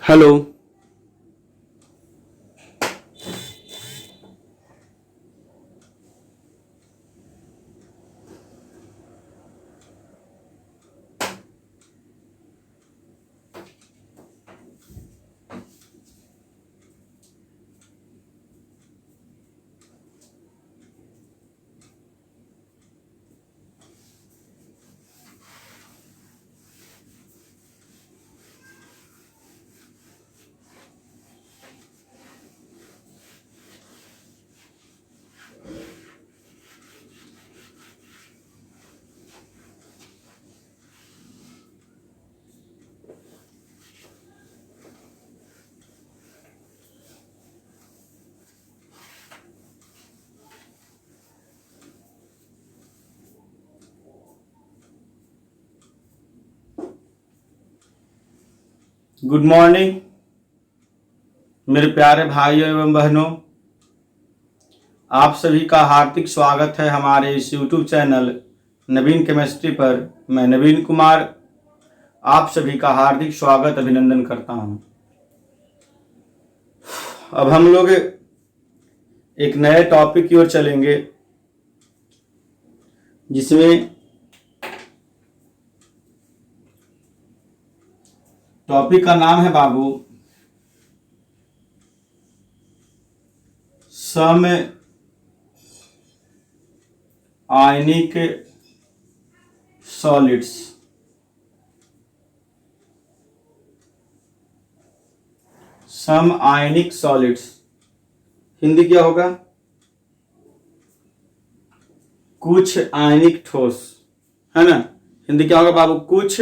Hello. Good morning मेरे प्यारे भाइयों एवं बहनों, आप सभी का हार्दिक स्वागत है हमारे इस यूट्यूब चैनल नवीन केमिस्ट्री पर। मैं नवीन कुमार आप सभी का हार्दिक स्वागत अभिनंदन करता हूं। अब हम लोग एक नए टॉपिक की ओर चलेंगे जिसमें टॉपिक का नाम है बाबू सम आयनिक सॉलिड्स। सम आयनिक सॉलिड्स हिंदी क्या होगा? कुछ आयनिक ठोस, है ना। हिंदी क्या होगा बाबू? कुछ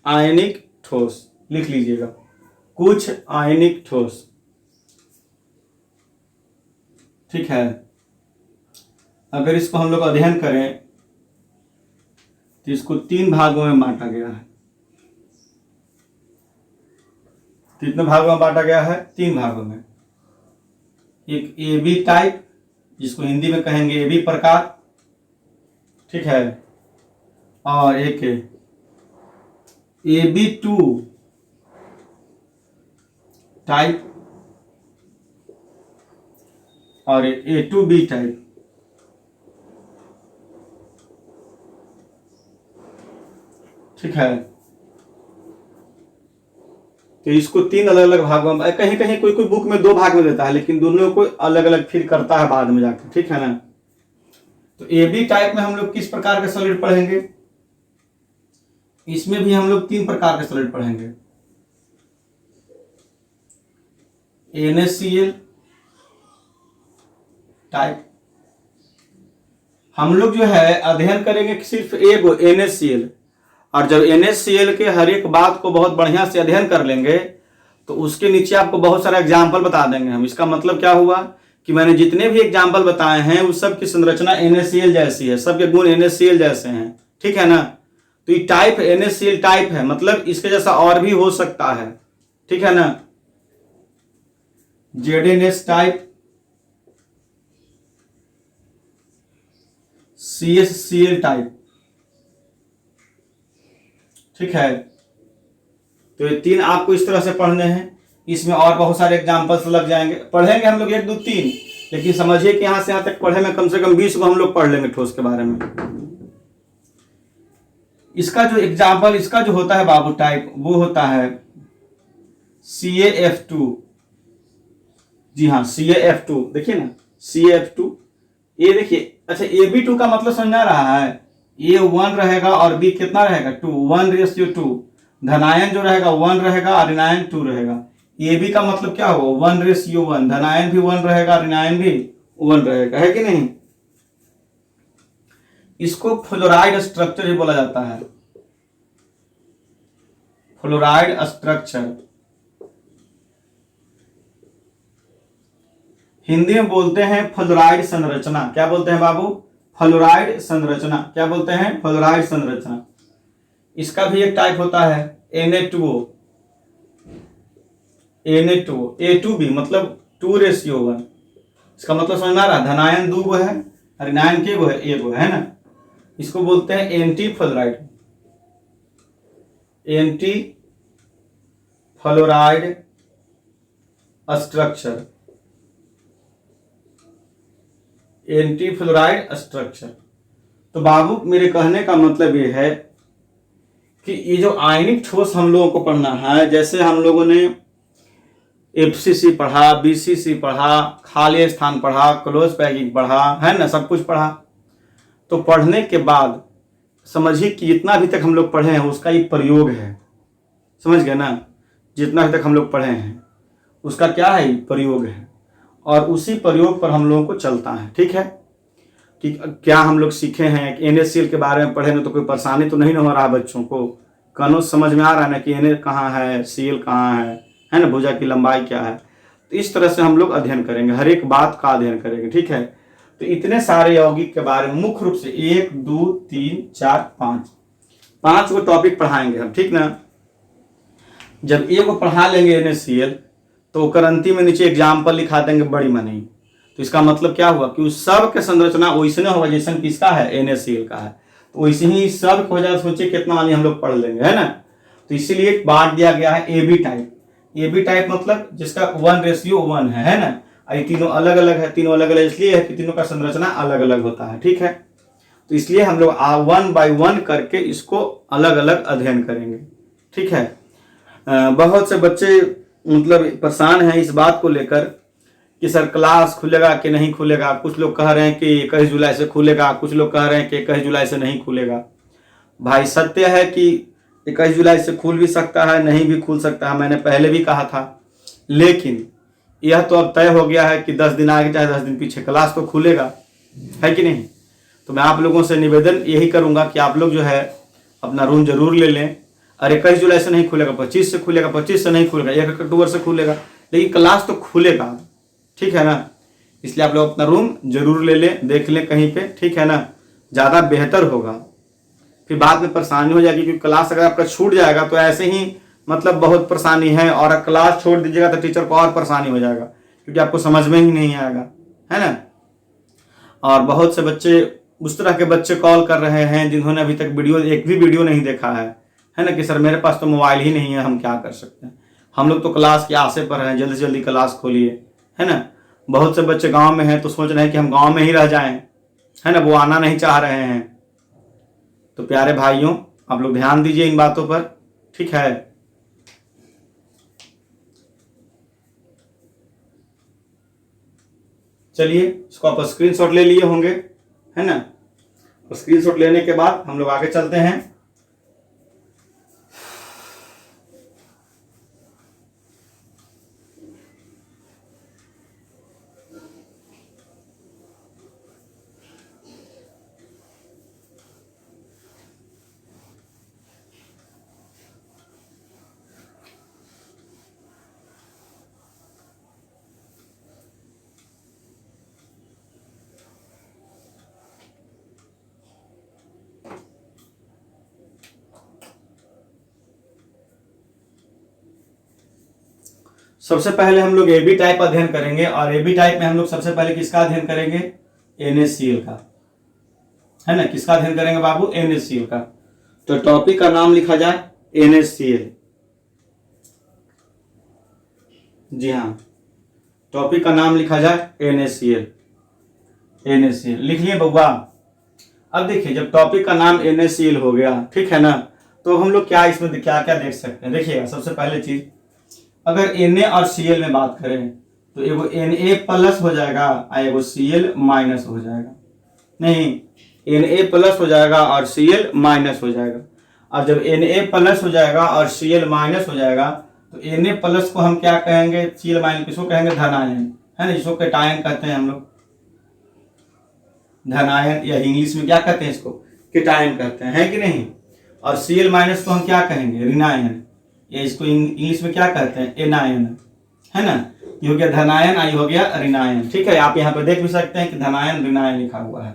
आयनिक ठोस। लिख लीजिएगा, कुछ आयनिक ठोस। ठीक है। अगर इसको हम लोग अध्ययन करें तो इसको 3 भागों में बांटा गया है। कितने भागों में बांटा गया है? 3 भागों में। एक ए बी टाइप, जिसको हिंदी में कहेंगे ए बी प्रकार, ठीक है, और एक ए बी टू टाइप और ए टू बी टाइप। ठीक है। तो इसको 3 अलग अलग भागों में, कहीं कहीं कोई कोई बुक में 2 भाग में देता है, लेकिन दोनों को अलग अलग फिर करता है बाद में जाकर। ठीक है ना। तो ए बी टाइप में हम लोग किस प्रकार के सॉलिड पढ़ेंगे? इसमें भी हम लोग 3 प्रकार के सॉलिड पढ़ेंगे। NaCl टाइप हम लोग जो है अध्ययन करेंगे सिर्फ एक NaCl, और जब NaCl के हर एक बात को बहुत बढ़िया से अध्ययन कर लेंगे तो उसके नीचे आपको बहुत सारा एग्जाम्पल बता देंगे हम। इसका मतलब क्या हुआ कि मैंने जितने भी एग्जाम्पल बताए हैं उस सब की संरचना NaCl जैसी है, सबके गुण NaCl जैसे हैं। ठीक है ना। तो ये टाइप NaCl टाइप है, मतलब इसके जैसा और भी हो सकता है। ठीक है ना। ZnS type, CHCl type. ठीक है। तो ये 3 आपको इस तरह से पढ़ने हैं। इसमें और बहुत सारे एग्जाम्पल्स लग जाएंगे। पढ़ेंगे हम लोग 1 2 3, लेकिन समझिए कि यहां से यहां तक पढ़े में कम से कम 20 को हम लोग पढ़ लेंगे ठोस के बारे में। इसका जो एग्जाम्पल, इसका जो होता है बाबू टाइप, वो होता है CaF2। जी हाँ, CaF2। देखिए ना, CaF2। ये देखिए, अच्छा Ab2 का मतलब समझ आ रहा है? A 1 रहेगा और B कितना रहेगा? 2, 1:2। धनायन जो रहेगा 1 रहेगा और ऋणायन 2 रहेगा। Ab का मतलब क्या होगा? 1:1। धनायन भी 1 रहेगा, ऋणायन भी 1 रहेगा, है कि नहीं? इसको फ्लोराइड स्ट्रक्चर ही बोला जाता है। फ्लोराइड स्ट्रक्चर हिंदी में बोलते हैं फ्लोराइड संरचना। क्या बोलते हैं बाबू? फ्लोराइड संरचना। क्या बोलते हैं? फ्लोराइड संरचना। इसका भी एक टाइप होता है Na2O। A2B मतलब 2:1। इसका मतलब समझ में आ रहा है? धनायन 2 गो है, ऋणायन के गो है? 1 गो है ना। इसको बोलते हैं anti fluoride. Anti fluoride structure, anti fluoride structure. तो बाबू मेरे कहने का मतलब ये है कि ये जो आयनिक ठोस हम लोगों को पढ़ना है, जैसे हम लोगों ने एफसीसी पढ़ा, बीसीसी पढ़ा, खाली स्थान पढ़ा, क्लोज पैकिंग पढ़ा, है ना, सब कुछ पढ़ा। तो पढ़ने के बाद समझिए कि जितना अभी तक हम लोग पढ़े हैं उसका एक प्रयोग है, समझ गए ना, जितना अभी तक हम लोग पढ़े हैं उसका क्या है, प्रयोग है, और उसी प्रयोग पर हम लोगों को चलता है। ठीक है, कि क्या हम लोग सीखे हैं कि NaCl के बारे में पढ़े ना, तो कोई परेशानी तो नहीं ना हो रहा बच्चों को, कानून समझ में आ रहा है ना कि Na कहाँ है, Cl कहाँ है ना, भुजा की लंबाई क्या है। तो इस तरह से हम लोग अध्ययन करेंगे, हर एक बात का अध्ययन करेंगे। ठीक है, तो इतने सारे यौगिक के बारे में मुख्य रूप से 1 2 3 4 5 को टॉपिक पढ़ाएंगे हम। ठीक ना, जब एक को पढ़ा लेंगे NaCl तो करंती में नीचे एग्जाम्पल लिखा देंगे बड़ी मनी। तो इसका मतलब क्या हुआ कि उस सब के संरचना वैसने होगा जैसे किसका है, NaCl का है, तो वैसे ही सब हो जाए। सोचिए कितना वाली हम लोग पढ़ लेंगे, है ना। तो इसीलिए बांट दिया गया है AB टाइप। AB टाइप मतलब जिसका 1:1 है ना, ये तीनों अलग अलग है। तीनों अलग अलग इसलिए है कि तीनों का संरचना अलग अलग होता है। ठीक है, तो इसलिए हम लोग 1 by 1 करके इसको अलग अलग अध्ययन करेंगे। ठीक है, बहुत से बच्चे मतलब परेशान हैं इस बात को लेकर कि सर क्लास खुलेगा कि नहीं खुलेगा। कुछ लोग कह रहे हैं कि 21 जुलाई से खुलेगा, कुछ लोग कह रहे हैं कि 21 जुलाई से नहीं खुलेगा। भाई सत्य है कि 21 जुलाई से खुल भी सकता है, नहीं भी खुल सकता है, मैंने पहले भी कहा था। लेकिन यह तो अब तय हो गया है कि 10 दिन आगे चाहे 10 दिन पीछे क्लास तो खुलेगा, है कि नहीं। तो मैं आप लोगों से निवेदन यही करूंगा कि आप लोग जो है अपना रूम जरूर ले लें। अरे 21 जुलाई से नहीं खुलेगा, 25 से खुलेगा, 25 से नहीं खुलेगा, 1 अक्टूबर से खुलेगा, लेकिन क्लास तो खुलेगा। ठीक है ना, इसलिए आप लोग अपना रूम जरूर ले लें, देख लें कहीं पे। ठीक है ना, ज़्यादा बेहतर होगा, फिर बाद में परेशानी हो जाएगी। क्योंकि क्लास अगर आपका छूट जाएगा तो ऐसे ही मतलब बहुत परेशानी है, और क्लास छोड़ दीजिएगा तो टीचर को और परेशानी हो जाएगा, क्योंकि आपको समझ में ही नहीं आएगा, है ना। और बहुत से बच्चे उस तरह के बच्चे कॉल कर रहे हैं जिन्होंने अभी तक एक भी वीडियो नहीं देखा है ना, कि सर मेरे पास तो मोबाइल ही नहीं है, हम क्या कर सकते हैं। हम लोग तो क्लास के आशे पर हैं, जल्दी से जल्दी क्लास खोलिए, है ना। बहुत से बच्चे गांव में हैं तो सोच रहे हैं कि हम गांव में ही रह जाएं, है ना, वो आना नहीं चाह रहे हैं। तो प्यारे भाइयों, आप लोग ध्यान दीजिए इन बातों पर। ठीक है, चलिए इसको आप स्क्रीनशॉट ले लिए होंगे, है ना। स्क्रीनशॉट लेने के बाद हम लोग आगे चलते हैं। सबसे पहले हम लोग AB टाइप अध्ययन करेंगे, और AB टाइप में हम लोग सबसे पहले किसका अध्ययन करेंगे, NaCl का, है ना। किसका अध्ययन करेंगे बाबू, NaCl का। तो टॉपिक का नाम लिखा जाए NaCl। जी हाँ, टॉपिक का नाम लिखा जाए NaCl। लिख लिए बउआ। अब देखिए, जब टॉपिक का नाम NaCl हो गया, ठीक है ना, तो हम लोग क्या इसमें क्या क्या देख सकते हैं। देखिएगा, सबसे पहले चीज, अगर Na और Cl में बात करें तो एगो Na+ हो जाएगा और एगो Cl- हो जाएगा। नहीं, Na+ हो जाएगा और Cl- हो जाएगा। और जब Na+ हो जाएगा और Cl- हो जाएगा तो Na+ को हम क्या कहेंगे, Cl- किसको कहेंगे, धनायन, है ना, जिसको कैटायन कहते हैं हम लोग, धनायन, या इंग्लिश में क्या कहते हैं इसको, कैटायन कहते हैं, है कि नहीं। और Cl- को हम क्या कहेंगे, ऋणायन, या इसको इंग्लिश में क्या कहते हैं, एनायन, है ना। ये हो गया धनायन, आई हो गया ऋणायन। ठीक है, आप यहाँ पे देख भी सकते हैं कि धनायन ऋणायन लिखा हुआ है।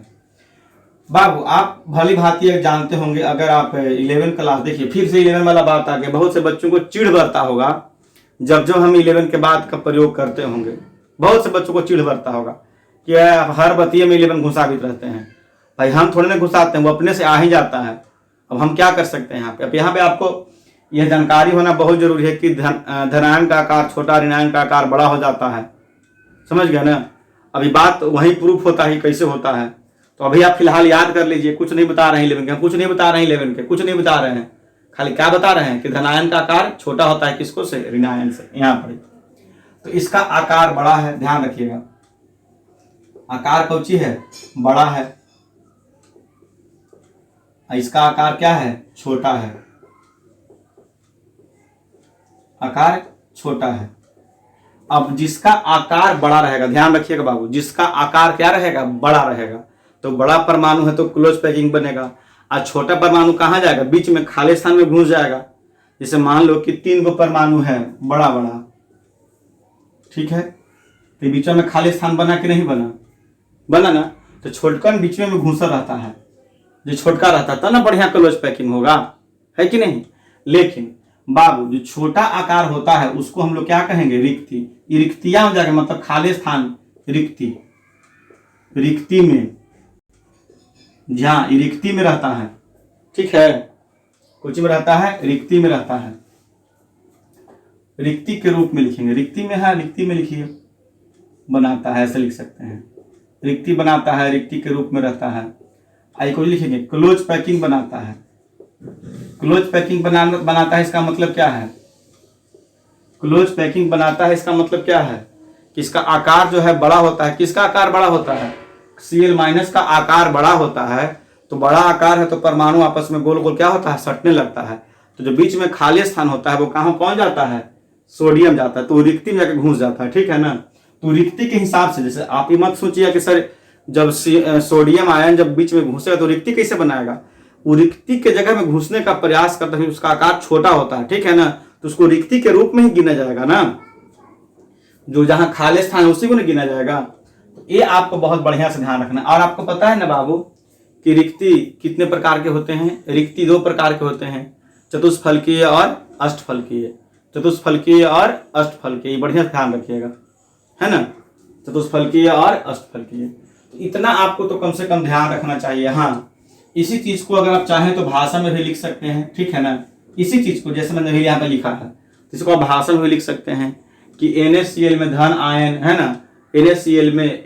बाबू आप भली भांति जानते होंगे, अगर आप 11 क्लास, देखिए फिर से 11 वाला बात आ गया। बहुत से बच्चों को चिढ़ बरता होगा जब जब हम 11 के बाद का प्रयोग करते होंगे, बहुत से बच्चों को चिढ़ बरता होगा कि हर बतिये में 11 घुसावित रहते हैं। भाई हम थोड़े ना घुसाते हैं, वो अपने से आ ही जाता है। अब हम क्या कर सकते हैं यहाँ पे। अब यहाँ पे आपको यह जानकारी होना बहुत जरूरी है कि धनायन का आकार छोटा, ऋणायन का आकार बड़ा हो जाता है। समझ गए ना? अभी बात वही प्रूफ होता है कैसे होता है। तो अभी आप फिलहाल याद कर लीजिए, कुछ नहीं बता रहे हैं 11 के, कुछ नहीं बता रहे हैं 11 के, कुछ नहीं बता रहे हैं, खाली क्या बता रहे हैं कि धनायन का आकार छोटा होता है किसको से, ऋणायन से। यहाँ पर तो इसका आकार बड़ा है, ध्यान रखिएगा, आकार कौची है, बड़ा है, इसका आकार क्या है, छोटा है, आकार छोटा है। अब जिसका आकार बड़ा रहेगा, ध्यान रखिएगा बाबू, जिसका आकार क्या रहेगा, बड़ा रहेगा, तो बड़ा परमाणु है तो क्लोज पैकिंग बनेगा। और छोटा परमाणु कहाँ जाएगा, बीच में खाली स्थान में घुस जाएगा। जैसे मान लो कि 3 गो परमाणु है बड़ा बड़ा, ठीक है, तो बीच में खाली स्थान बना कि नहीं बना, बना ना। तो छोटकन बीच में घुसा रहता है, जो छोटका रहता था ना बढ़िया क्लोज पैकिंग होगा, है कि नहीं। लेकिन बाबू जो छोटा आकार होता है उसको हम लोग क्या कहेंगे, रिक्ति। ये रिक्तियां हो जाएगा, मतलब खाली स्थान, रिक्ति, रिक्ति में, जहां ये रिक्ति में रहता है, ठीक है, कुछ में रहता है, रिक्ति में रहता है, रिक्ति के रूप में लिखेंगे, रिक्ति में है, रिक्ति में लिखिए, बनाता है, ऐसे लिख सकते हैं, रिक्ति बनाता है, रिक्ति के रूप में रहता है। आई को लिखेंगे क्लोज पैकिंग बनाता है, क्लोज पैकिंग बनाता है, इसका मतलब क्या है, क्लोज पैकिंग बनाता है, इसका मतलब क्या है कि इसका आकार जो है बड़ा होता है। किसका आकार बड़ा होता है, Cl- का आकार बड़ा होता है। तो बड़ा आकार है तो परमाणु आपस में गोल गोल क्या होता है, सटने लगता है। तो जो बीच में खाली स्थान होता है वो कहाँ पहुंच जाता है, सोडियम जाता है, तो रिक्ति में जाकर घुस जाता है, ठीक है ना। तो रिक्ति के हिसाब से, जैसे आप ही मत सोचिए कि सर जब सोडियम आयन जब बीच में घुसेगा तो रिक्ति कैसे बनाएगा, वो रिक्ति के जगह में घुसने का प्रयास करता है, उसका आकार छोटा होता है, ठीक है ना, तो उसको रिक्ति के रूप में ही गिना जाएगा ना, जो जहां खाली स्थान है उसी को नहीं गिना जाएगा। तो ये आपको बहुत बढ़िया से ध्यान रखना। और आपको पता है ना बाबू कि रिक्ति कितने प्रकार के होते हैं, रिक्ति 2 प्रकार के होते हैं, चतुष्फलकीय और अष्टफलकीय, चतुष्फलकीय और अष्टफलकीय, बढ़िया ध्यान रखिएगा, है ना, चतुष्फलकीय और अष्टफलकीय। तो इतना आपको तो कम से कम ध्यान रखना चाहिए। हाँ, इसी चीज को अगर आप चाहें तो भाषा में भी लिख सकते हैं, ठीक है ना। इसी चीज को जैसे मैंने यहाँ पे लिखा है, इसको आप भाषा में भी लिख सकते हैं कि NaCl में धन आयन, है ना, NaCl में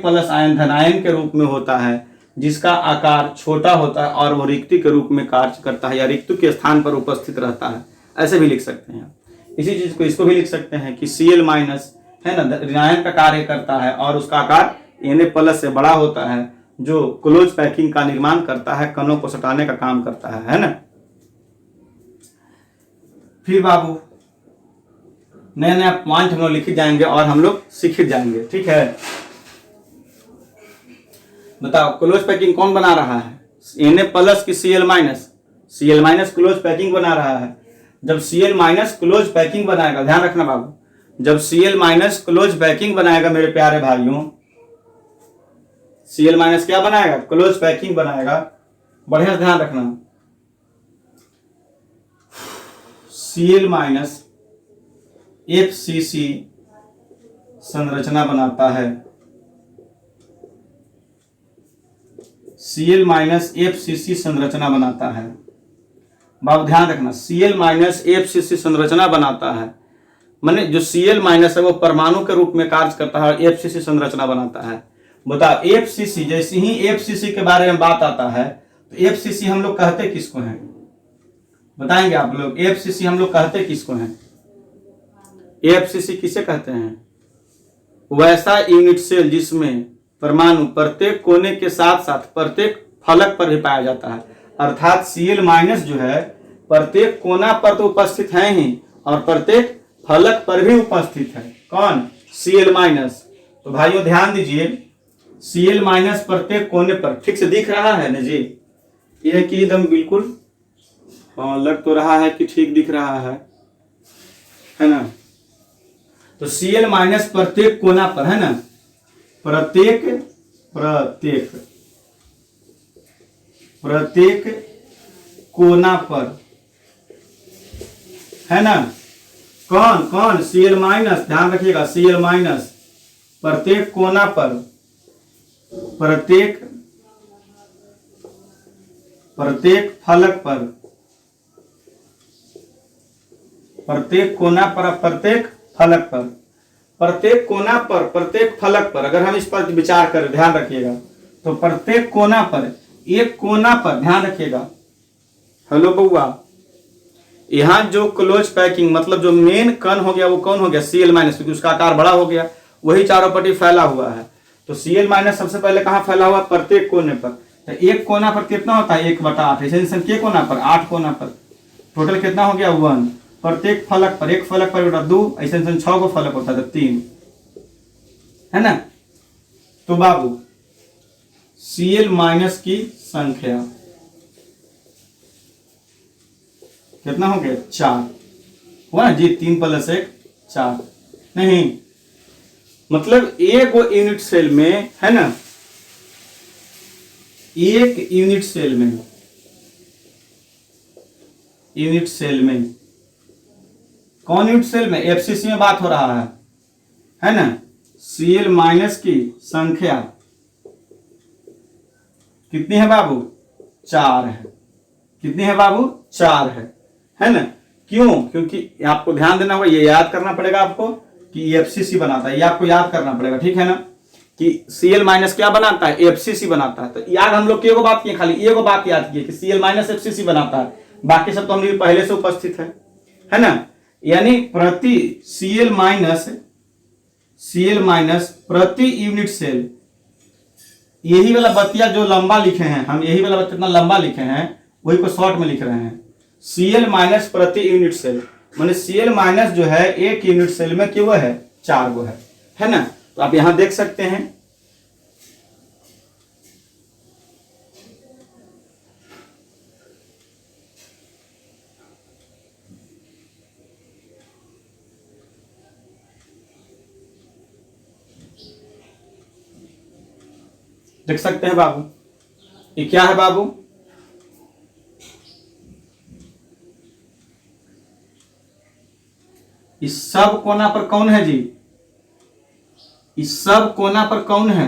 Na+ आयन धन आयन के रूप में होता है, जिसका आकार छोटा होता है और वो रिक्ति के रूप में कार्य करता है या रिक्ति के स्थान पर उपस्थित रहता है, ऐसे भी लिख सकते हैं। इसी चीज को इसको भी लिख सकते हैं कि Cl- है ना, ऋणायन का कार्य करता है और उसका आकार Na+ से बड़ा होता है, जो क्लोज पैकिंग का निर्माण करता है, कणों को सटाने का काम करता है ना। फिर बाबू नया नया पॉइंट हम लोग लिखे जाएंगे और हम लोग सीखे जाएंगे, ठीक है। बताओ क्लोज पैकिंग कौन बना रहा है, Na+ की Cl-? Cl- क्लोज पैकिंग बना रहा है। जब Cl- क्लोज पैकिंग बनाएगा, ध्यान रखना बाबू, जब Cl- क्लोज पैकिंग बनाएगा मेरे प्यारे भाइयों, Cl- क्या बनाएगा, क्लोज पैकिंग बनाएगा, बढ़िया ध्यान रखना। Cl- FCC संरचना बनाता है, Cl- FCC संरचना बनाता है। बाबू ध्यान रखना, Cl- FCC संरचना बनाता है, माने जो Cl- है वो परमाणु के रूप में कार्य करता है और FCC संरचना बनाता है। बताओ FCC, जैसे ही FCC के बारे में बात आता है तो FCC हम लोग कहते किसको हैं, बताएंगे आप लोग, FCC हम लोग कहते किसको हैं, FCC किसे कहते हैं, वैसा यूनिट सेल जिसमें परमाणु प्रत्येक कोने के साथ साथ प्रत्येक फलक पर भी पाया जाता है। अर्थात Cl- जो है प्रत्येक कोना पर तो उपस्थित है ही और प्रत्येक फलक पर भी उपस्थित है। कौन, Cl-। तो भाइयों ध्यान दीजिए, Cl- प्रत्येक कोने पर ठीक से दिख रहा है ना जी, यह कि एकदम बिल्कुल लग तो रहा है कि ठीक दिख रहा है ना। तो Cl- प्रत्येक कोना पर, है ना, प्रत्येक कोना पर, है ना। कौन कौन, Cl-, ध्यान रखिएगा, Cl- प्रत्येक कोना पर, प्रत्येक फलक पर प्रत्येक कोना पर, प्रत्येक फलक पर, प्रत्येक कोना पर, प्रत्येक फलक पर अगर हम इस पर विचार करें, ध्यान रखिएगा, तो प्रत्येक कोना पर, एक कोना पर ध्यान रखिएगा। हेलो बउआ, यहाँ जो क्लोज पैकिंग मतलब जो मेन कण हो गया वो कौन हो गया, Cl माइनस, क्योंकि उसका आकार बड़ा हो गया, वही चारों पट्टी फैला हुआ है। तो Cl माइनस सबसे पहले कहाँ फैला हुआ, प्रत्येक कोने पर। तो एक कोना पर कितना होता है, 1/8, ऐसे के कोना पर, 8 कोना पर, टोटल कितना हो गया 1। प्रत्येक फलक पर, एक फलक पर बेटा 2, ऐसे 6 को फलक होता है तो 3, है ना। तो बाबू Cl माइनस की संख्या कितना हो गया, 4 हुआ ना जी। 3 + 1 4, नहीं मतलब एक वो यूनिट सेल में, है ना, एक यूनिट सेल में, यूनिट सेल में, कौन यूनिट सेल में, एफसीसी में बात हो रहा है ना। Cl माइनस की संख्या कितनी है बाबू, 4 है। कितनी है बाबू, 4 है ना। क्यों, क्योंकि आपको ध्यान देना होगा, ये याद करना पड़ेगा आपको कि एफसीसी बनाता है, ये आपको याद करना पड़ेगा, ठीक है ना, कि Cl माइनस क्या बनाता है, एफसीसी बनाता है। तो याद हम लोग की एगो बात किए, खाली एगो बात याद किए कि Cl माइनस एफसीसी बनाता है, बाकी सब तो हम लोग पहले से उपस्थित है ना। यानी प्रति Cl माइनस प्रति यूनिट सेल, यही वाला बतिया जो लंबा लिखे हैं हम, यही वाला कितना लंबा लिखे हैं वही को शॉर्ट में लिख रहे हैं। Cl माइनस प्रति यूनिट सेल, माने Cl माइनस जो है एक यूनिट सेल में क्यों है, 4 गो है ना। तो आप यहां देख सकते हैं, देख सकते हैं बाबू, ये क्या है बाबू, इस सब कोना पर कौन है जी, इस सब कोना पर कौन है,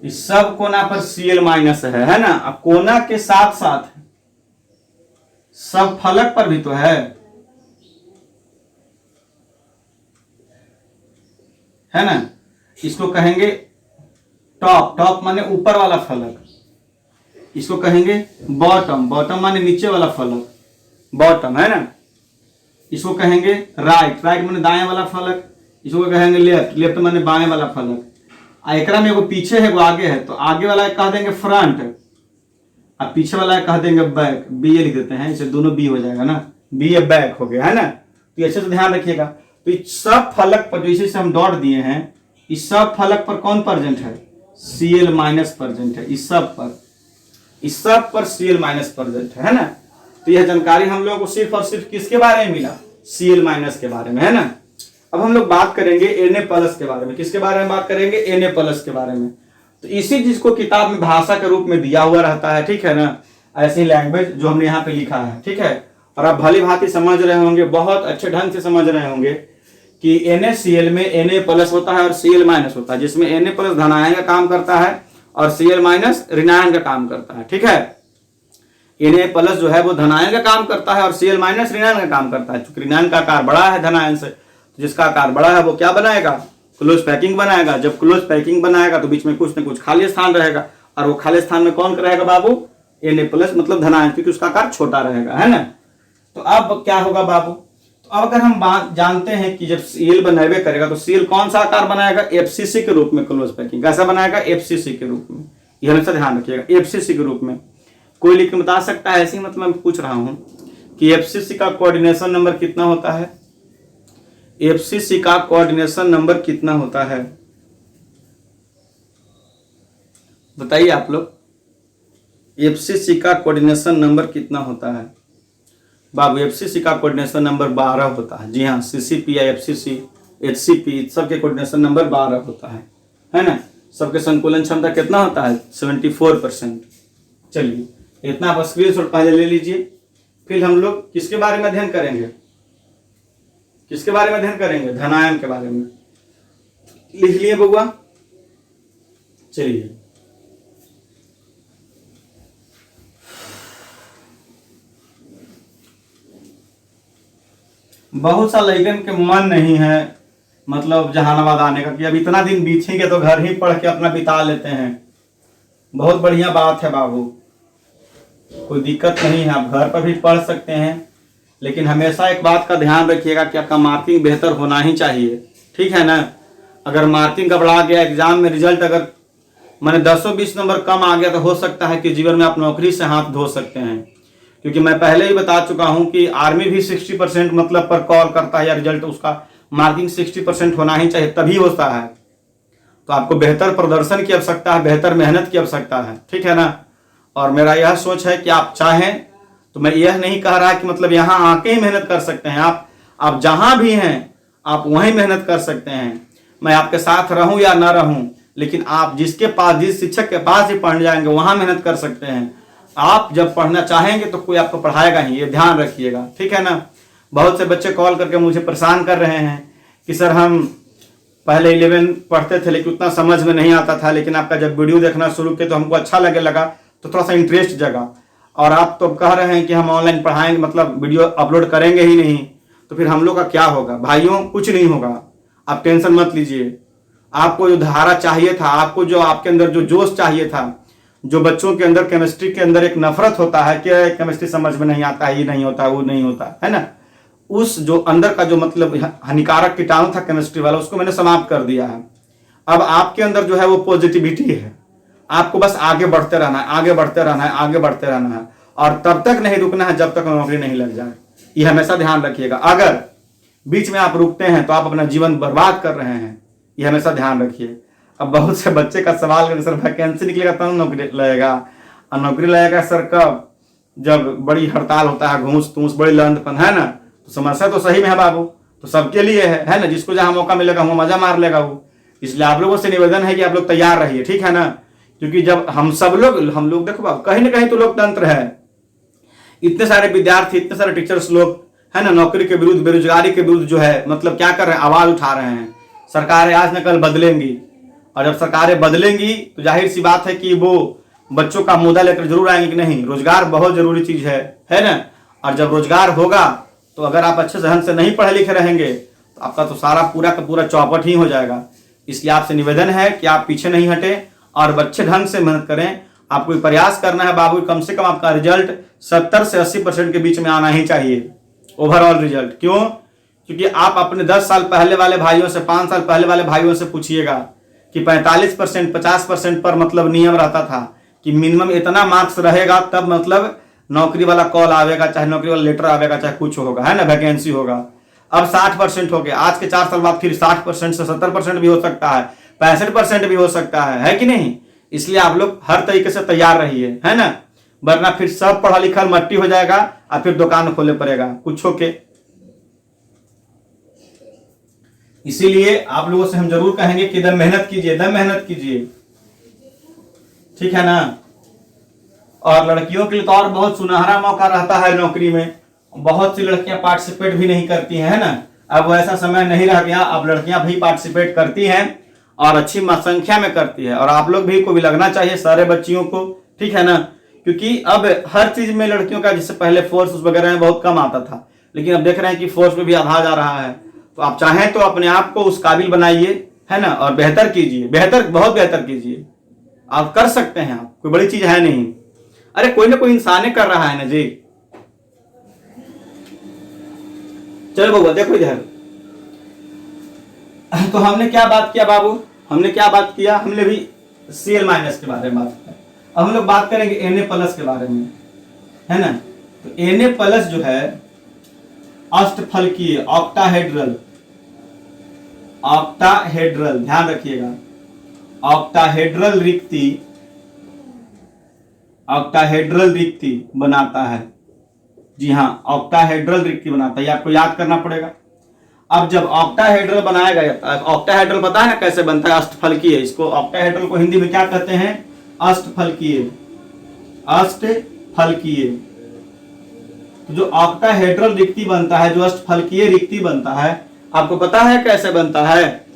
इस सब कोना पर Cl माइनस है ना। अब कोना के साथ साथ सब फलक पर भी तो है ना। इसको कहेंगे टॉप, टॉप माने ऊपर वाला फलक, इसको कहेंगे बॉटम, बॉटम माने नीचे वाला फलक, बॉटम, है ना। इसको कहेंगे राइट, राइट माने दाएं वाला फलक, इसको कहेंगे लेफ्ट, लेफ्ट माने बाएं वाला फलक। एकरा में एगो पीछे है एगो आगे है, तो आगे वाला कह देंगे फ्रंट और पीछे वाला कह देंगे बैक, बी ए लिख देते हैं, इसे दोनों बी हो जाएगा ना, बी ए बैक हो गया, है ना। तो अच्छे से ध्यान रखिएगा। तो इस सब फलक पर जो इसे हम डॉट दिए हैं, इस सब फलक पर कौन प्रेजेंट है, Cl माइनस प्रेजेंट है, इस सब पर, इस सब पर Cl माइनस प्रेजेंट है ना। तो यह जानकारी हम लोगों को सिर्फ और सिर्फ किसके बारे में मिला, Cl माइनस के बारे में, है ना। अब हम लोग बात करेंगे Na+ के बारे में, किसके बारे में बात करेंगे, Na+ के बारे में। तो इसी चीज को किताब में भाषा के रूप में दिया हुआ रहता है, ठीक है ना, ऐसी लैंग्वेज जो हमने यहाँ पे लिखा है, ठीक है। और आप भली भांति समझ रहे होंगे, बहुत अच्छे ढंग से समझ रहे होंगे कि NaCl में Na+ होता है और Cl माइनस होता है, जिसमें Na+ धनायन का काम करता है और Cl माइनस ऋणायन का काम करता है, ठीक है। Na+ जो है वो धनायन का काम करता है और Cl माइनस ऋणायन का काम करता है। चूंकि ऋणायन का आकार बड़ा है धनायन से, तो जिसका आकार बड़ा है वो क्या बनाएगा, क्लोज पैकिंग बनाएगा। जब क्लोज पैकिंग बनाएगा तो बीच में कुछ न कुछ खाली स्थान रहेगा, और वो खाली स्थान में कौन रहेगा बाबू, Na+ मतलब धनायन, क्योंकि उसका आकार छोटा रहेगा, है ना। तो अब क्या होगा बाबू, तो अब अगर हम बात जानते हैं कि जब Cl बनावे करेगा तो Cl कौन सा आकार बनाएगा, FCC के रूप में क्लोज पैकिंग। कैसा बनाएगा, FCC के रूप में, यह हमेशा ध्यान रखिएगा, FCC के रूप में। कोई लिख के बता सकता है, ऐसे ही मतलब मैं पूछ रहा हूं कि FCC का कोऑर्डिनेशन नंबर कितना होता है, FCC का कोऑर्डिनेशन नंबर कितना होता है, बताइए आप लोग। FCC का कोऑर्डिनेशन नंबर कितना होता है बाबू, FCC का कोऑर्डिनेशन नंबर 12 होता है। जी हाँ, CCP या FCC, HCP सबके कोऑर्डिनेशन नंबर 12 होता है ना। सबके संकुलन क्षमता कितना होता है, 74%। चलिए इतना आप स्क्रीनशॉट पहले ले लीजिए, फिर हम लोग किसके बारे में अध्ययन करेंगे, किसके बारे में अध्ययन करेंगे, धनायन के बारे में। लिख लिए बउआ, चलिए बहुत सा लड़कन के मन नहीं है मतलब जहानाबाद आने का, कि अब इतना दिन बीतेंगे तो घर ही पढ़ के अपना बिता लेते हैं। बहुत बढ़िया बात है बाबू, कोई दिक्कत नहीं है, आप घर पर भी पढ़ सकते हैं। लेकिन हमेशा एक बात का ध्यान रखिएगा कि आपका मार्किंग बेहतर होना ही चाहिए, ठीक है ना। अगर मार्किंग गड़बड़ा गया, एग्जाम में रिजल्ट अगर मैंने 10-20 नंबर कम आ गया, तो हो सकता है कि जीवन में आप नौकरी से हाथ धो सकते हैं। क्योंकि मैं पहले ही बता चुका हूं कि आर्मी भी 60% मतलब पर कॉल करता है, या रिजल्ट उसका मार्किंग 60% होना ही चाहिए, तभी होता है। तो आपको बेहतर प्रदर्शन की आवश्यकता है, बेहतर मेहनत की आवश्यकता है, ठीक है ना। और मेरा यह सोच है कि आप चाहें तो मैं यह नहीं कह रहा कि मतलब यहाँ आके ही मेहनत कर सकते हैं, आप जहां भी हैं आप वहीं मेहनत कर सकते हैं। मैं आपके साथ रहूं या ना रहूं, लेकिन आप जिसके पास, जिस शिक्षक के पास ही पढ़ने जाएंगे वहां मेहनत कर सकते हैं। आप जब पढ़ना चाहेंगे तो कोई आपको पढ़ाएगा ही, ये ध्यान रखिएगा, ठीक है ना। बहुत से बच्चे कॉल करके मुझे परेशान कर रहे हैं कि सर हम पहले 11 पढ़ते थे लेकिन उतना समझ में नहीं आता था, लेकिन आपका जब वीडियो देखना शुरू किया तो हमको अच्छा लगा तो थोड़ा सा इंटरेस्ट जगा, और आप तो कह रहे हैं कि हम ऑनलाइन पढ़ाएंगे, मतलब वीडियो अपलोड करेंगे ही नहीं, तो फिर हम लोग का क्या होगा। भाइयों कुछ नहीं होगा, आप टेंशन मत लीजिए। आपको जो धारा चाहिए था, आपको जो आपके अंदर जो जोश चाहिए था, जो बच्चों के अंदर केमिस्ट्री के अंदर एक नफरत होता है कि केमिस्ट्री समझ में नहीं आता, ये नहीं होता, वो नहीं होता है ना, उस जो अंदर का जो मतलब हानिकारक कीटाणु था केमिस्ट्री वाला, उसको मैंने समाप्त कर दिया है। अब आपके अंदर जो है वो पॉजिटिविटी है, आपको बस आगे बढ़ते रहना है, आगे बढ़ते रहना है, आगे बढ़ते रहना है, और तब तक नहीं रुकना है जब तक नौकरी नहीं लग जाए। ये हमेशा ध्यान रखिएगा। अगर बीच में आप रुकते हैं तो आप अपना जीवन बर्बाद कर रहे हैं, ये हमेशा ध्यान रखिए। अब बहुत से बच्चे का सवाल करते, सर वैकेंसी निकलेगा तब नौकरी लगेगा, और नौकरी लगेगा सर कब, जब बड़ी हड़ताल होता है, घूस तूस बड़ी लंदपन है ना। तो समस्या तो सही में है बाबू, तो सबके लिए है ना, जिसको जहां मौका मिलेगा वो मजा मार लेगा वो। इसलिए आप लोगों से निवेदन है कि आप लोग तैयार रहिए, ठीक है ना। क्योंकि जब हम लोग देखो बाबू, कहीं ना कहीं तो लोकतंत्र है, इतने सारे विद्यार्थी, इतने सारे टीचर्स लोग है ना, नौकरी के विरुद्ध, बेरोजगारी के विरुद्ध जो है मतलब क्या कर रहे हैं, आवाज उठा रहे हैं। सरकारें आज न कल बदलेंगी, और जब सरकारें बदलेंगी तो जाहिर सी बात है कि वो बच्चों का मुद्दा लेकर जरूर आएंगे कि नहीं, रोजगार बहुत जरूरी चीज है ना। और जब रोजगार होगा तो अगर आप अच्छे ढंग से नहीं पढ़े लिखे रहेंगे तो आपका तो सारा पूरा का पूरा चौपट ही हो जाएगा। इसलिए आपसे निवेदन है कि आप पीछे नहीं हटे और अच्छे ढंग से मेहनत करें। आपको प्रयास करना है बाबू, कम से कम आपका रिजल्ट 70 से 80% के बीच में आना ही चाहिए, ओवरऑल रिजल्ट। क्यों? क्योंकि आप अपने 10 साल पहले वाले भाइयों से, 5 साल पहले वाले भाइयों से पूछिएगा कि 45%, 50% पर मतलब नियम रहता था कि मिनिमम इतना मार्क्स रहेगा तब मतलब नौकरी वाला कॉल आवेगा, चाहे नौकरी वाला लेटर आवेगा, चाहे कुछ होगा, है ना, वैकेंसी होगा। अब 60% हो गया, आज के 4 साल बाद फिर 60% से 70% भी हो सकता है, 65% भी हो सकता है कि नहीं। इसलिए आप लोग हर तरीके से तैयार रहिए, है ना, वरना फिर सब पढ़ा लिखा मट्टी हो जाएगा और फिर दुकान खोले पड़ेगा कुछ होके। इसीलिए आप लोगों से हम जरूर कहेंगे कि दम मेहनत कीजिए, दम मेहनत कीजिए, ठीक है ना। और लड़कियों के लिए तो और बहुत सुनहरा मौका रहता है नौकरी में, बहुत सी लड़कियां पार्टिसिपेट भी नहीं करती हैं, है ना। अब वैसा समय नहीं रह गया, अब लड़कियां भी पार्टिसिपेट करती हैं और अच्छी संख्या में करती है। और आप लोग भी को भी लगना चाहिए, सारे बच्चियों को, ठीक है ना। क्योंकि अब हर चीज में लड़कियों का, जिससे पहले फोर्स वगैरह में बहुत कम आता था, लेकिन अब देख रहे हैं कि फोर्स में भी आधा जा रहा है। तो आप चाहें तो अपने आप को उस काबिल बनाइए, है ना, और बेहतर कीजिए, बेहतर, बहुत बेहतर कीजिए। आप कर सकते हैं, आप कोई बड़ी चीज है नहीं। अरे कोई ना कोई इंसान कर रहा है ना जी। चलो बाबू देखो इधर, तो हमने क्या बात किया बाबू, हमने क्या बात किया, हमने भी Cl- के बारे में बात किया। अब हम लोग बात करेंगे Na+ के बारे में, है ना। तो Na+ जो है अष्टफलकीय, ऑक्टाहेड्रल, ऑक्टाहेड्रल, ध्यान रखिएगा, ऑक्टाहेड्रल रिक्ति, ऑक्टाहेड्रल रिक्ति बनाता है। जी हाँ, ऑक्टाहेड्रल रिक्ति बनाता है, आपको याद करना पड़ेगा। अब जब ऑक्टाहेड्रल बनाया गया, ऑक्टाहेड्रल पता है ना कैसे बनता है, अष्टफलकीय। इसको ऑक्टाहेड्रल को हिंदी में क्या कहते हैं, अष्टफलकीय, अष्टफलकीय। जो ऑक्टाहेड्रल रिक्ति बनता है, जो अष्टफलकीय रिक्ति बनता है, आपको पता है कैसे बनता है।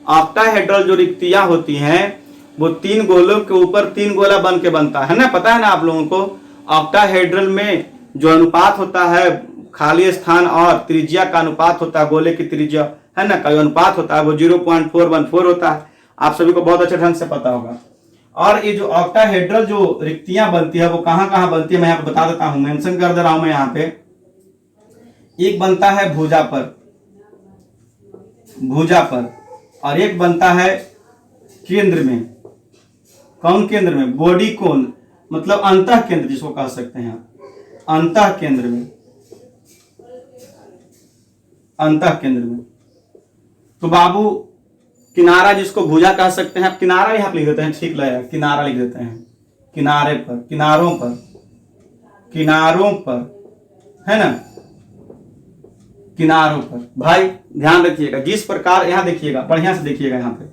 ऑक्टाहेड्रल जो रिक्तियां होती हैं वो 3 गोलों के ऊपर 3 गोला बन के बनता है ना, पता है ना आप लोगों को। ऑक्टाहेड्रल में जो अनुपात होता है खाली स्थान और त्रिज्या का अनुपात होता है, गोले की त्रिज्या है ना, का अनुपात होता है वो 0.414 होता है। आप सभी को बहुत अच्छे ढंग से पता होगा। और ये जो ऑक्टाहेड्रल जो रिक्तियां बनती है वो कहां कहां बनती है, मैं यहाँ पे बता देता हूं, मेंशन कर दे रहा हूं मैं यहाँ पे। एक बनता है भुजा पर, और एक बनता है केंद्र में। कौन केंद्र में? बॉडी कोन, मतलब अंतः केंद्र जिसको कह सकते हैं, अंतः केंद्र में, अंतः केंद्र में। तो बाबू किनारा जिसको भुजा कह सकते हैं, आप किनारा यहां लिख देते हैं, ठीक लगेगा, किनारा लिख देते हैं, किनारे पर, किनारों पर, किनारों पर, है ना, किनारों पर। भाई ध्यान रखिएगा, जिस प्रकार यहां देखिएगा, बढ़िया से देखिएगा, यहां पे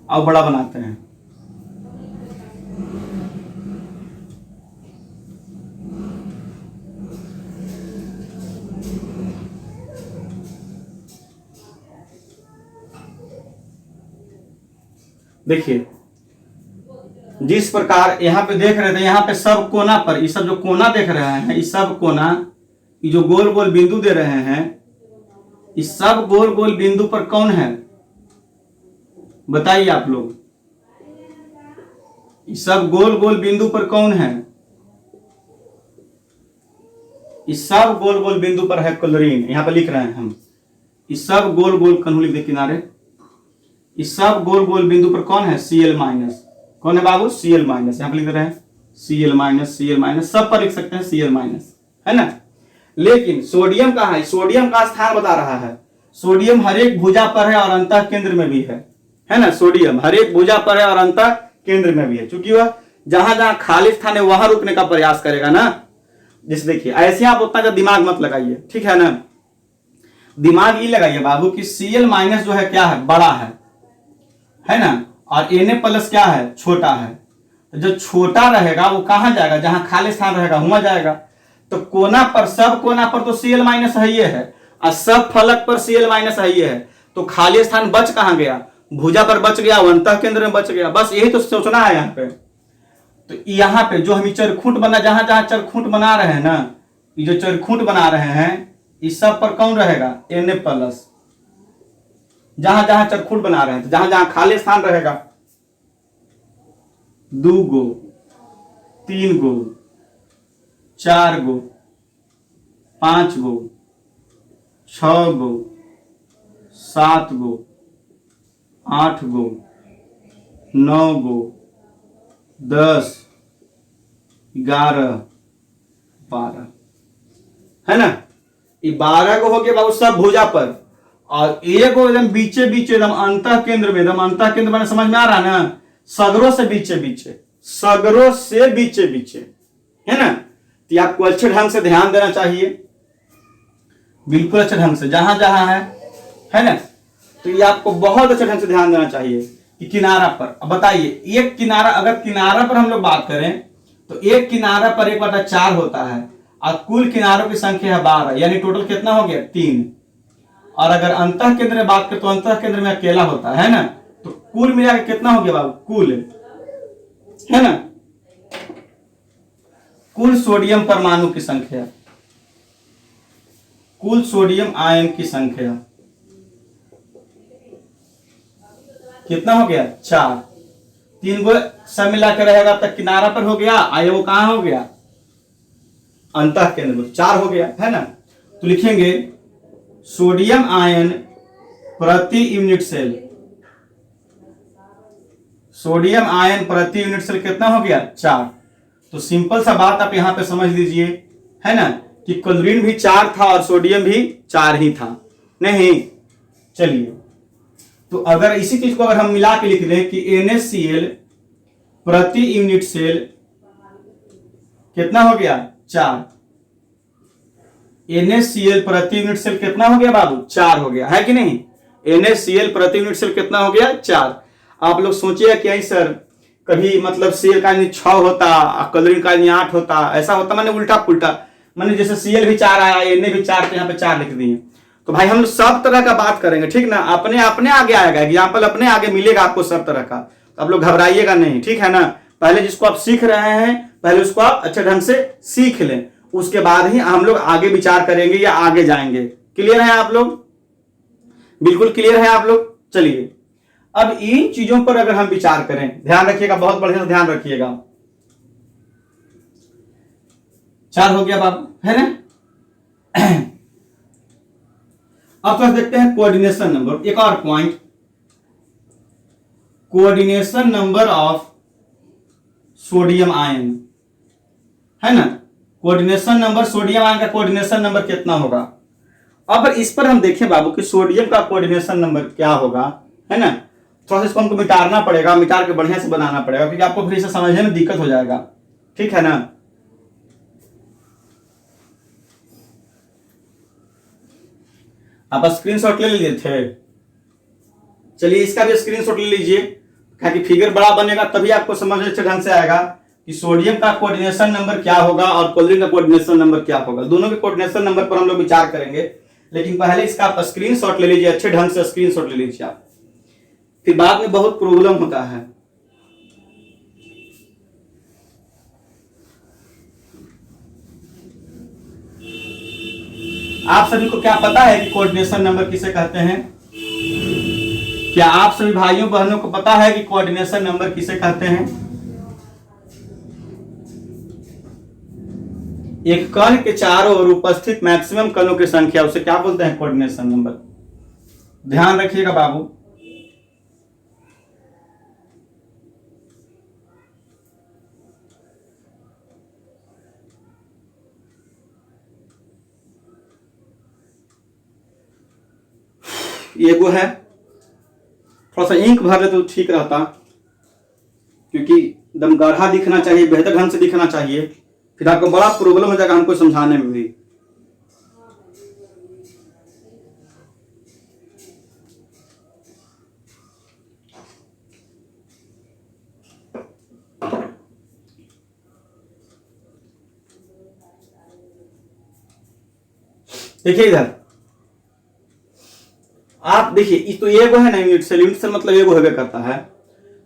अब बड़ा बनाते हैं। देखिए जिस प्रकार यहाँ पे देख रहे थे, यहाँ पे सब कोना पर, ये सब जो कोना देख रहे हैं, ये सब कोना, ये जो गोल गोल बिंदु दे रहे हैं, इस सब गोल गोल बिंदु पर कौन है बताइए आप लोग? इस सब गोल गोल बिंदु पर कौन है? इस सब गोल गोल बिंदु पर है क्लोरीन। यहां पर लिख रहे हैं हम, इस सब गोल गोल, कन्हू लिख दे किनारे, इस सब गोल गोल बिंदु पर कौन है? Cl minus. कौन है बाबू? Cl minus. यहां पर लिख रहे हैं Cl माइनस, Cl माइनस, सब पर लिख सकते हैं Cl माइनस, है ना। लेकिन सोडियम कहाँ है? सोडियम का स्थान बता रहा है। सोडियम हर एक भुजा पर है और अंतः केंद्र में भी है ना। सोडियम हर एक भुजा पर है और अंतः केंद्र में भी है, क्योंकि वह जहां जहां खाली स्थान है वहां रुकने का प्रयास करेगा ना। जैसे देखिए, ऐसे आप उतना का दिमाग मत लगाइए, ठीक है ना। दिमाग ये लगाइए बाबू कि Cl माइनस जो है क्या है? बड़ा है ना, और Na+ क्या है? छोटा है। तो जो छोटा रहेगा वो कहां जाएगा? जहां खाली स्थान रहेगा वहां जाएगा। तो कोना पर, सब कोना पर तो Cl माइनस है ये है, और सब फलक पर Cl माइनस है ये है। तो खाली स्थान बच कहां गया? भुजा पर बच गया, अंतः केंद्र में बच गया। बस यही तो सोचना है यहाँ पे। तो यहाँ पे जो हम चरखूंट बना, जहां जहां चरखूंट बना रहे हैं ना, ये जो चरखूंट बना रहे हैं, इस सब पर कौन रहेगा? Na+। जहां जहां चरखूंट बना रहे हैं, तो जहां जहां खाली स्थान रहेगा, 2 गो, 3 गो, 4 गो, 5 गो, 6 गो, 7 गो, 8 गो, 9 गो, 10, 11, 12, है ना। ये 12 गो हो गया बाबू सब भुजा पर, और एक एकदम बीचे बीचे, एकदम अंतः केंद्र में, एकदम अंतः केंद्र में, समझ में आ रहा है ना। सगरों से बीचे बीचे, सगरों से बीचे बीचे, है ना। तो आपको अच्छे ढंग से ध्यान देना चाहिए, बिल्कुल अच्छे ढंग से, जहां जहां है ना। तो ये आपको बहुत अच्छे ढंग से ध्यान देना चाहिए कि किनारा पर। अब बताइए, एक किनारा, अगर किनारा पर हम लोग बात करें तो एक किनारा पर 1/4 होता है, और कुल किनारों की संख्या है 12, यानी टोटल कितना हो गया? 3। और अगर अंतः केंद्र में बात करें तो अंतः केंद्र में अकेला होता है ना। तो कुल मिलाकर कितना हो गया बाबू? कुल, है ना, कुल सोडियम परमाणु की संख्या, कुल सोडियम आयन की संख्या कितना हो गया? 4। 3 गो सब मिला के रहेगा तब किनारा पर हो गया, आए वो कहां हो गया? अंतः केंद्र में। 4 हो गया, है ना। तो लिखेंगे सोडियम आयन प्रति यूनिट सेल, सोडियम आयन प्रति यूनिट सेल कितना हो गया? 4। तो सिंपल सा बात आप यहां पे समझ लीजिए, है ना, कि क्लोरीन भी 4 था और सोडियम भी 4 ही था। नहीं, चलिए, तो अगर इसी चीज को अगर हम मिला के लिख दें कि NaCl प्रति यूनिट सेल कितना हो गया? 4। NaCl प्रति यूनिट सेल कितना हो गया बाबू? 4 हो गया, है कि नहीं। NaCl प्रति यूनिट सेल कितना हो गया? 4। आप लोग सोचिए कि यही सर कभी मतलब Cl का 6 होता, क्लोरीन का 8 होता, ऐसा होता, मैंने उल्टा पुल्टा, मैंने जैसे Cl भी 4 आया, Na भी 4, तो यहाँ पे 4 लिख दिए। तो भाई हम सब तरह का बात करेंगे, ठीक ना। अपने अपने आगे आएगा एग्जाम्पल, अपने आगे मिलेगा आपको सब तरह का। तो आप लोग घबराइएगा नहीं, ठीक है ना। पहले जिसको आप सीख रहे हैं पहले उसको आप अच्छे ढंग से सीख लें, उसके बाद ही हम लोग आगे विचार करेंगे या आगे जाएंगे। क्लियर है आप लोग? बिल्कुल क्लियर है आप लोग? चलिए अब इन चीजों पर अगर हम विचार करें, ध्यान रखिएगा, बहुत बढ़िया से ध्यान रखिएगा। 4 हो गया बाबू, है ना? अब तो देखते हैं कोऑर्डिनेशन नंबर, एक और point, coordination number of sodium ion, है ना? कोऑर्डिनेशन नंबर सोडियम आयन का कोऑर्डिनेशन नंबर कितना होगा? अब इस पर हम देखें बाबू कि सोडियम का कोऑर्डिनेशन नंबर क्या होगा, है ना? थोड़ा सा इसको हमको मिटाना पड़ेगा, मिटार के बढ़िया से बनाना पड़ेगा, क्योंकि आपको फिर इसे समझने में दिक्कत हो जाएगा, ठीक है ना? आप स्क्रीनशॉट ले लिए थे? चलिए इसका भी स्क्रीनशॉट ले लीजिए, ताकि फिगर बड़ा बनेगा, तभी आपको समझ अच्छे ढंग से आएगा कि सोडियम का कोऑर्डिनेशन नंबर क्या होगा और क्लोरीन का कोऑर्डिनेशन नंबर क्या होगा। दोनों के कोऑर्डिनेशन नंबर पर हम लोग विचार करेंगे, लेकिन पहले इसका आप स्क्रीनशॉट ले लीजिए, अच्छे ढंग से स्क्रीनशॉट ले लीजिए आप, फिर बाद में बहुत प्रॉब्लम होता है। आप सभी को क्या पता है कि कोऑर्डिनेशन नंबर किसे कहते हैं? क्या आप सभी भाइयों बहनों को पता है कि कोऑर्डिनेशन नंबर किसे कहते हैं? एक कण के चारों ओर उपस्थित मैक्सिमम कणों की संख्या, उसे क्या बोलते हैं? Coordination number. ध्यान रखिएगा बाबू। ये वो है, थोड़ा सा इंक भर ले तो ठीक रहता, क्योंकि एकदम गाढ़ा दिखना चाहिए, बेहतर ढंग से दिखना चाहिए, फिर आपको बड़ा प्रॉब्लम हो जाएगा हमको समझाने में भी। देखिए इधर आप देखिए, इस तो एगो है ना यूनिट सेल, यूनिट सेल मतलब एगो होबे करता है।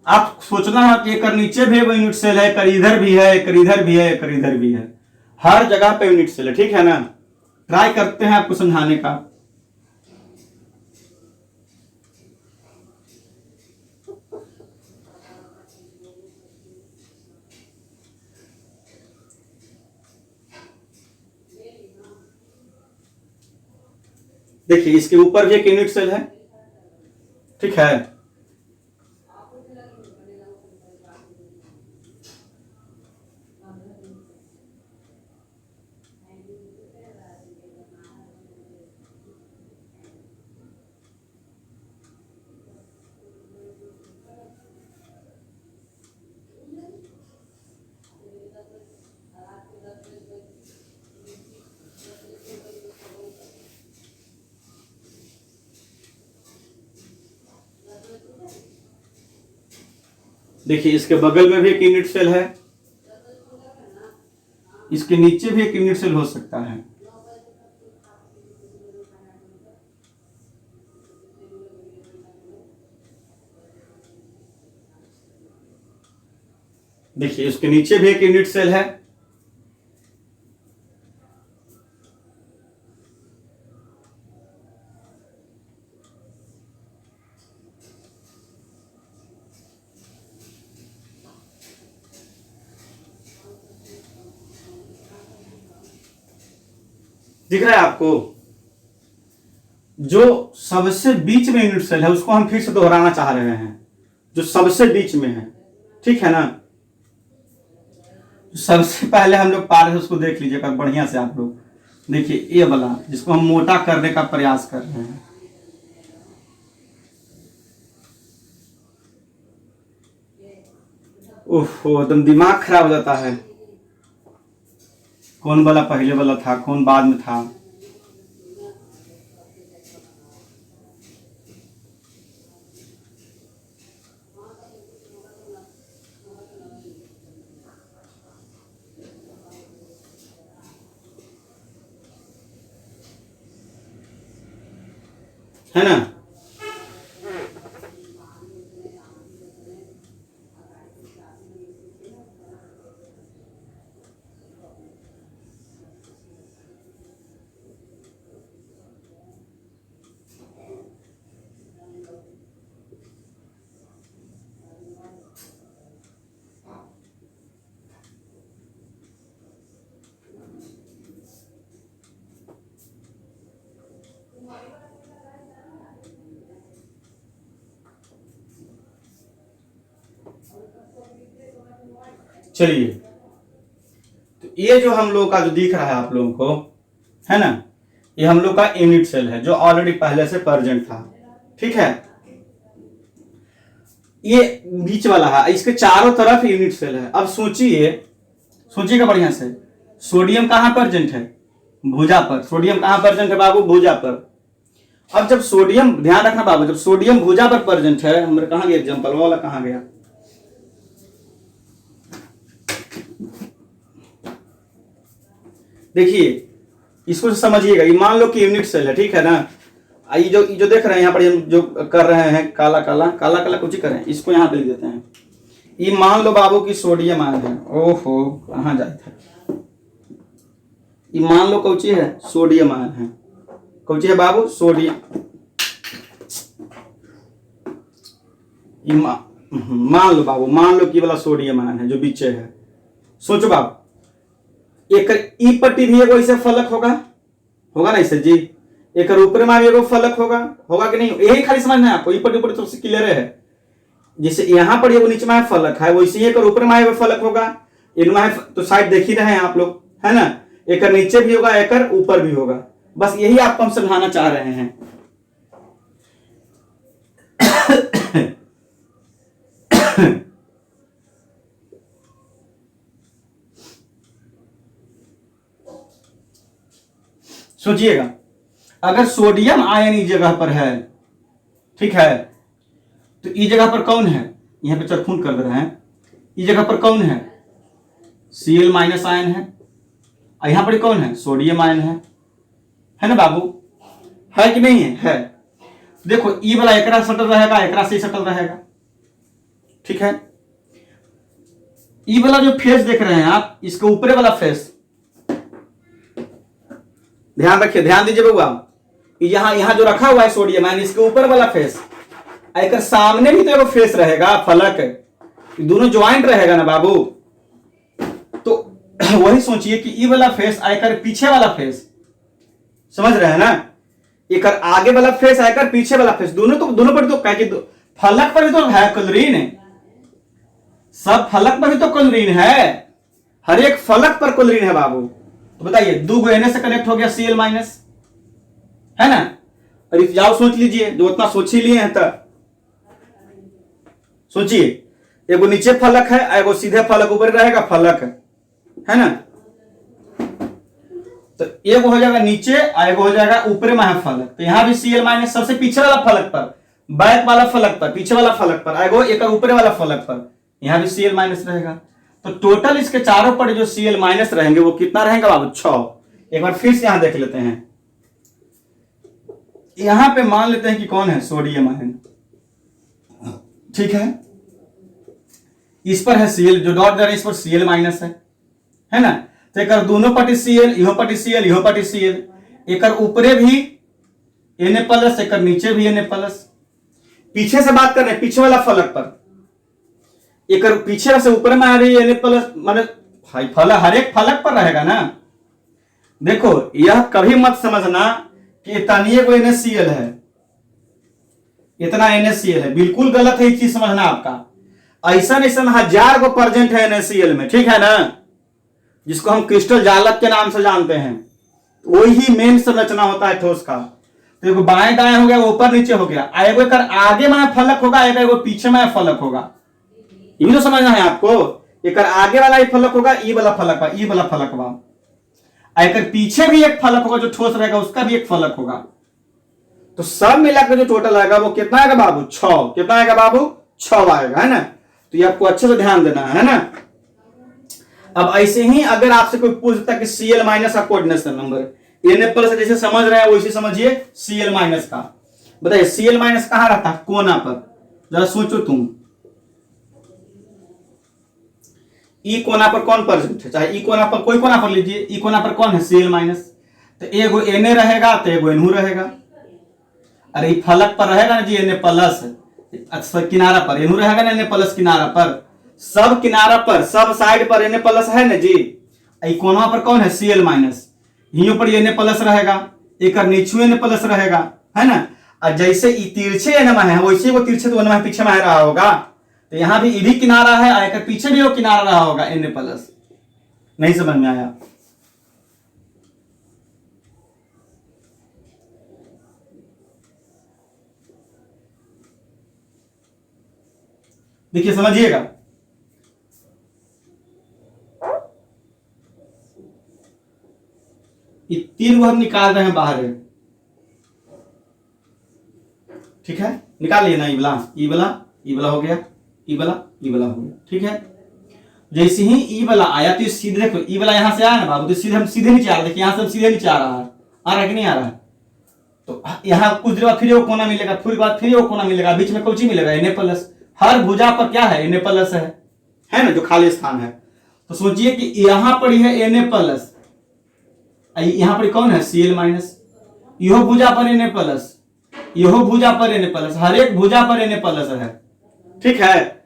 आप सोचना है कि एक नीचे भी यूनिट सेल है, एक इधर भी है, एक इधर भी है, एक इधर भी है, हर जगह पे यूनिट सेल है, ठीक है ना? ट्राई करते हैं आपको समझाने का। देखिए इसके ऊपर भी एक यूनिट सेल है, ठीक है? देखिए इसके बगल में भी एक यूनिट सेल है, इसके नीचे भी एक यूनिट सेल हो सकता है। देखिए इसके नीचे भी एक यूनिट सेल है, दिख रहा है आपको? जो सबसे बीच में यूनिट सेल है उसको हम फिर से दोहराना चाह रहे हैं, जो सबसे बीच में है, ठीक है ना? सबसे पहले हम लोग पार है उसको देख लीजिएगा बढ़िया से आप लोग। देखिए ये वाला जिसको हम मोटा करने का प्रयास कर रहे हैं, ओहो एकदम दिमाग खराब हो जाता है, कौन वाला पहले वाला था, कौन बाद में था। है ना? चलिए, तो ये जो हम लोग का जो दिख रहा है आप लोगों को, है ना, ये हम लोग का यूनिट सेल है जो ऑलरेडी पहले से प्रेजेंट था। ठीक है, ये बीच वाला है, इसके चारों तरफ यूनिट सेल है। अब सोचिएगा बढ़िया से, सोडियम कहां प्रेजेंट है? भुजा पर। सोडियम कहां प्रेजेंट है बाबू? भुजा पर। अब जब सोडियम, ध्यान रखना बाबू, जब सोडियम भुजा पर प्रेजेंट है, हमारे कहां गया एग्जांपल वाला, कहां गया? देखिए, इसको समझिएगा, ये मान लो कि यूनिट सेल है, ठीक है ना। ये जो देख रहे हैं यहाँ पर, हम जो कर रहे हैं काला काला कुछ ही कर रहे हैं, इसको यहाँ पे लिख देते हैं। ये मान लो बाबू की सोडियम आयन है। ओहो, कहाँ जाए थे? ये मान लो कौची है? सोडियम आयन है। कौची है बाबू? सोडियम। मान लो बाबू, मान लो कि वाला सोडियम आयन है जो बीच है। सोचो बाबू, एक ई पट्टी भी एगो ऐसे फलक होगा ना ऐसे जी, एक ऊपर में एगो फलक होगा कि नहीं? यही खाली समझना है आपको, ई पट्टी ऊपर तो क्लियर है। जैसे यहाँ पर एगो नीचे में फलक है, वैसे ही एक ऊपर में एगो फलक होगा। इनमें तो साइड देख ही रहे हैं आप लोग, है ना। एक नीचे भी होगा, एक ऊपर भी होगा। बस यही आपको हम समझाना चाह रहे हैं। सोचिएगा, अगर सोडियम आयन इस जगह पर है, ठीक है, तो इस जगह पर कौन है? यहां पे चरखून कर दे रहे हैं। इस जगह पर कौन है? Cl माइनस आयन है। और यहां पर कौन है? सोडियम आयन है ना बाबू? है कि नहीं है? देखो, ई वाला एकरा सटल रहेगा, एकरा से सटल रहेगा, ठीक है। ई वाला जो फेस देख रहे हैं आप, इसके ऊपरे वाला फेस, ध्यान रखिए, ध्यान दीजिए बउआ, यहां जो रखा हुआ है सोडियम आयन, इसके ऊपर वाला फेस, एक सामने भी तो एगो फेस रहेगा, फलक, दोनों ज्वाइंट रहेगा ना बाबू। तो वही सोचिए कि ई वाला फेस आयकर पीछे वाला फेस, समझ रहे हैं ना। एक आगे वाला फेस आयकर पीछे वाला फेस, दोनों पर तो क्या, फलक पर भी तो है क्लोरीन, सब फलक पर भी तो क्लोरीन है, हर एक फलक पर क्लोरीन है बाबू। तो बताइए, दो गो Na से कनेक्ट हो गया Cl माइनस, है ना। और जाओ सोच लीजिए, जो उतना सोच ही लिए हैं तब सोचिए, एगो नीचे फलक है, एगो सीधे फलक ऊपर रहेगा फलक, है ना। तो एगो हो जाएगा नीचे, एगो हो जाएगा ऊपर में है फलक। तो यहां भी Cl माइनस सबसे पीछे वाला फलक पर, बैक वाला फलक पर, पीछे वाला फलक पर, एगो एक ऊपर वाला फलक पर, यहां भी Cl माइनस रहेगा। तो टोटल इसके चारों पर जो Cl माइनस रहेंगे वो कितना रहेंगे बाबू? 6। एक बार फिर से यहां देख लेते हैं। यहां पे मान लेते हैं कि कौन है? सोडियम आयन, ठीक है। इस पर है Cl, जो डॉट दे रहे हैं इस पर Cl माइनस है ना। तो एक दोनों पट्टी Cl, इहो पट्टी Cl, इहो पट्टी Cl, एक ऊपरे भी Na प्लस, एक नीचे भी Na प्लस। पीछे से बात कर रहे हैं, पीछे वाला फलक पर, एक पीछे से ऊपर में आ रही है Na प्लस, माने फलक हर एक फलक पर रहेगा ना। देखो, यह कभी मत समझना कि इतना कोई NaCl है, इतना NaCl है, बिल्कुल गलत है ये चीज समझना आपका। ऐसा 1000 को प्रेजेंट है NaCl में, ठीक है ना, जिसको हम क्रिस्टल जालक के नाम से जानते हैं। वही मेन संरचना होता है ठोस का। तो एगो बाएं दाएं हो गया, ऊपर नीचे हो गया, एगो एक आगे में फलक होगा, एगो पीछे में फलक होगा। ये तो समझना है आपको। एक आगे वाला ही फलक होगा, ई वाला फलक बा, ई वाला फलक बा, एक पीछे भी एक फलक होगा जो ठोस रहेगा, उसका भी एक फलक होगा। तो सब मिलाकर जो टोटल आएगा वो कितना आएगा बाबू? 6। कितना आएगा बाबू? 6 आएगा, है ना। तो ये आपको अच्छे से ध्यान देना है ना। अब ऐसे ही अगर आपसे कोई पूछता कि Cl माइनस का कोऑर्डिनेशन नंबर, Na प्लस जैसे समझ रहे हैं वैसे समझिए Cl माइनस का। बताइए Cl माइनस कहां रहता है? कोना पर। जरा सोचो तुम, ई कोना पर कौन प्रेजेंट है? चाहे ई कोना पर, कोई कोना पर लीजिए, ई कोना पर कौन है? Cl minus. तो एगो Na रहेगा, तो एगो NH रहेगा। अरे ई फलक पर रहेगा ना जी Na प्लस, अच्छा किनारा पर NH रहेगा ना, Na प्लस किनारा पर, सब किनारा पर, सब साइड पर Na प्लस है ना जी। ई कोना पर कौन है? Cl minus. यहीं पर Na प्लस रहेगा, एक नीचे Na प्लस रहेगा, है ना। और जैसे ई तिरछे एनमा है, वैसे वो तिरछे तो एनमा पीछे में आ रहा होगा। तो यहाँ भी ई भी किनारा है, आयकर पीछे भी वो किनारा रहा होगा Na प्लस। नहीं समझ में आया? देखिए समझिएगा, ये 3 को हम निकाल रहे हैं बाहर, ठीक है, निकाल लिए ना, ई वाला हो गया, ई वाला हो गया, ठीक है। जैसे ही ई वाला आया तो सीधे देखो, ई वाला यहां से आया ना बाबू, तो सीधे हम सीधे नीचे आ रहे, देखिए यहां से हम सीधे नीचे आ रहा है कि नहीं आ रहा है? तो यहाँ कुछ देर बाद फिर वो कोना मिलेगा, फिर बाद फिर वो कोना मिलेगा, बीच में कुछ ही मिलेगा Na प्लस। हर भुजा पर क्या है? Na प्लस है ना, जो खाली स्थान है। तो सोचिए कि यहां पर है Na प्लस, यहां पर कौन है? Cl minus. यह भुजा पर Na प्लस, यह भुजा पर Na प्लस, हर एक भुजा पर Na प्लस है, ठीक है।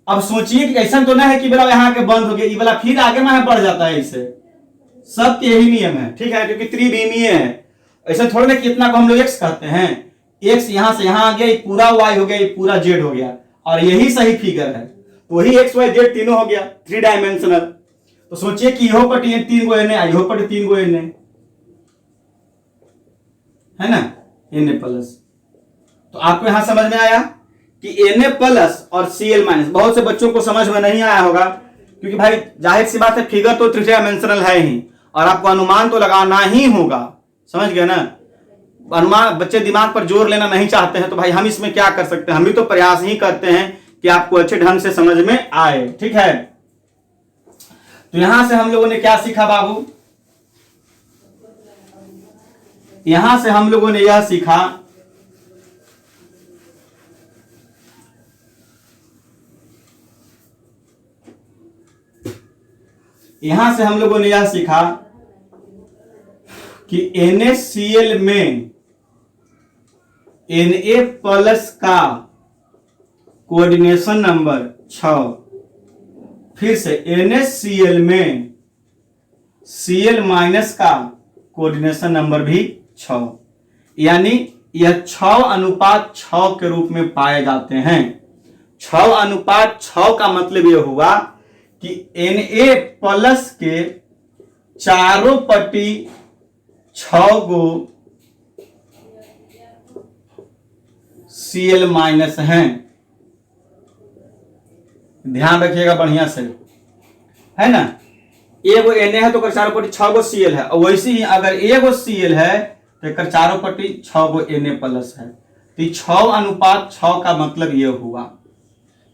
अब सोचिए कि ऐसा तो नहीं है कि वाला यहाँ के बंद हो गया, ये वाला फिर आगे में बढ़ जाता है, इससे सबके यही नियम है, ठीक है, क्योंकि त्रिविमीय है। ऐसा थोड़ा ना कि इतना को हम लोग x कहते हैं, x यहां से यहां आ गया, ये पूरा y हो गया, ये पूरा z हो गया, और यही सही फिगर है, तो वही x y z तीनों हो गया, 3 डायमेंशनल। तो सोचिए कि यहो पर 3 गो Na, यहो पर 3 गो Na, है ना, Na प्लस। तो आपको यहां समझ में आया कि Na प्लस और Cl माइनस। बहुत से बच्चों को समझ में नहीं आया होगा, क्योंकि भाई जाहिर सी बात है, फिगर तो 3 डायमेंशनल है ही, और आपको अनुमान तो लगाना ही होगा, समझ गए ना। अनुमान, बच्चे दिमाग पर जोर लेना नहीं चाहते हैं, तो भाई हम इसमें क्या कर सकते हैं, हम भी तो प्रयास ही करते हैं कि आपको अच्छे ढंग से समझ में आए, ठीक है। तो यहां से हम लोगों ने क्या सीखा बाबू? यहां से हम लोगों ने यह सीखा कि NaCl में Na प्लस का कोऑर्डिनेशन नंबर 6, फिर से NaCl में Cl माइनस का कोऑर्डिनेशन नंबर भी 6, यानी यह 6:6 के रूप में पाए जाते हैं। 6:6 का मतलब यह हुआ कि Na प्लस के चारों पट्टी 6 गो Cl माइनस हैं। ध्यान रखिएगा बढ़िया से, है ना। एगो Na है तो कर चारों पट्टी 6 गो Cl है, और वैसे ही अगर एगो Cl है तो कर चारों पट्टी 6 गो Na प्लस है। तो 6:6 का मतलब यह हुआ,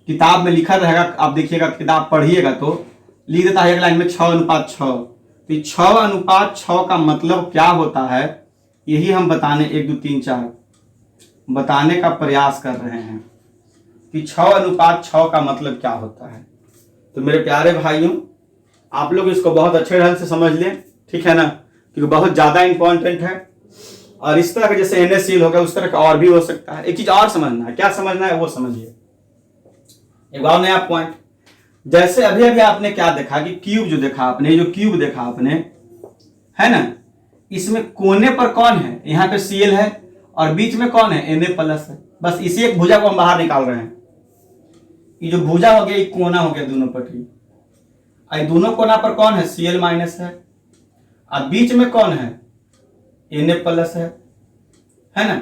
किताब में लिखा रहेगा, आप देखिएगा, किताब पढ़िएगा तो लिख देता है एक लाइन में 6:6। तो 6:6 का मतलब क्या होता है, यही हम बताने 1 2 3 4 बताने का प्रयास कर रहे हैं कि 6:6 का मतलब क्या होता है। तो मेरे प्यारे भाइयों, आप लोग इसको बहुत अच्छे ढंग से समझ लें, ठीक है ना, क्योंकि बहुत ज्यादा इंपॉर्टेंट है। और इस तरह का जैसे NaCl हो गया, उस तरह का और भी हो सकता है। एक चीज और समझना है, क्या समझना है वो समझिए। एक और नया पॉइंट, जैसे अभी अभी आपने क्या देखा कि क्यूब जो देखा आपने, जो क्यूब देखा आपने, है ना, इसमें कोने पर कौन है? यहाँ पे Cl है, और बीच में कौन है? Na प्लस है। बस इसी एक भुजा को हम बाहर निकाल रहे हैं। ये जो भुजा हो गया, ये कोना हो गया दोनों पट्टी, और दोनों कोना पर कौन है? Cl माइनस है, और बीच में कौन है? Na प्लस है ना।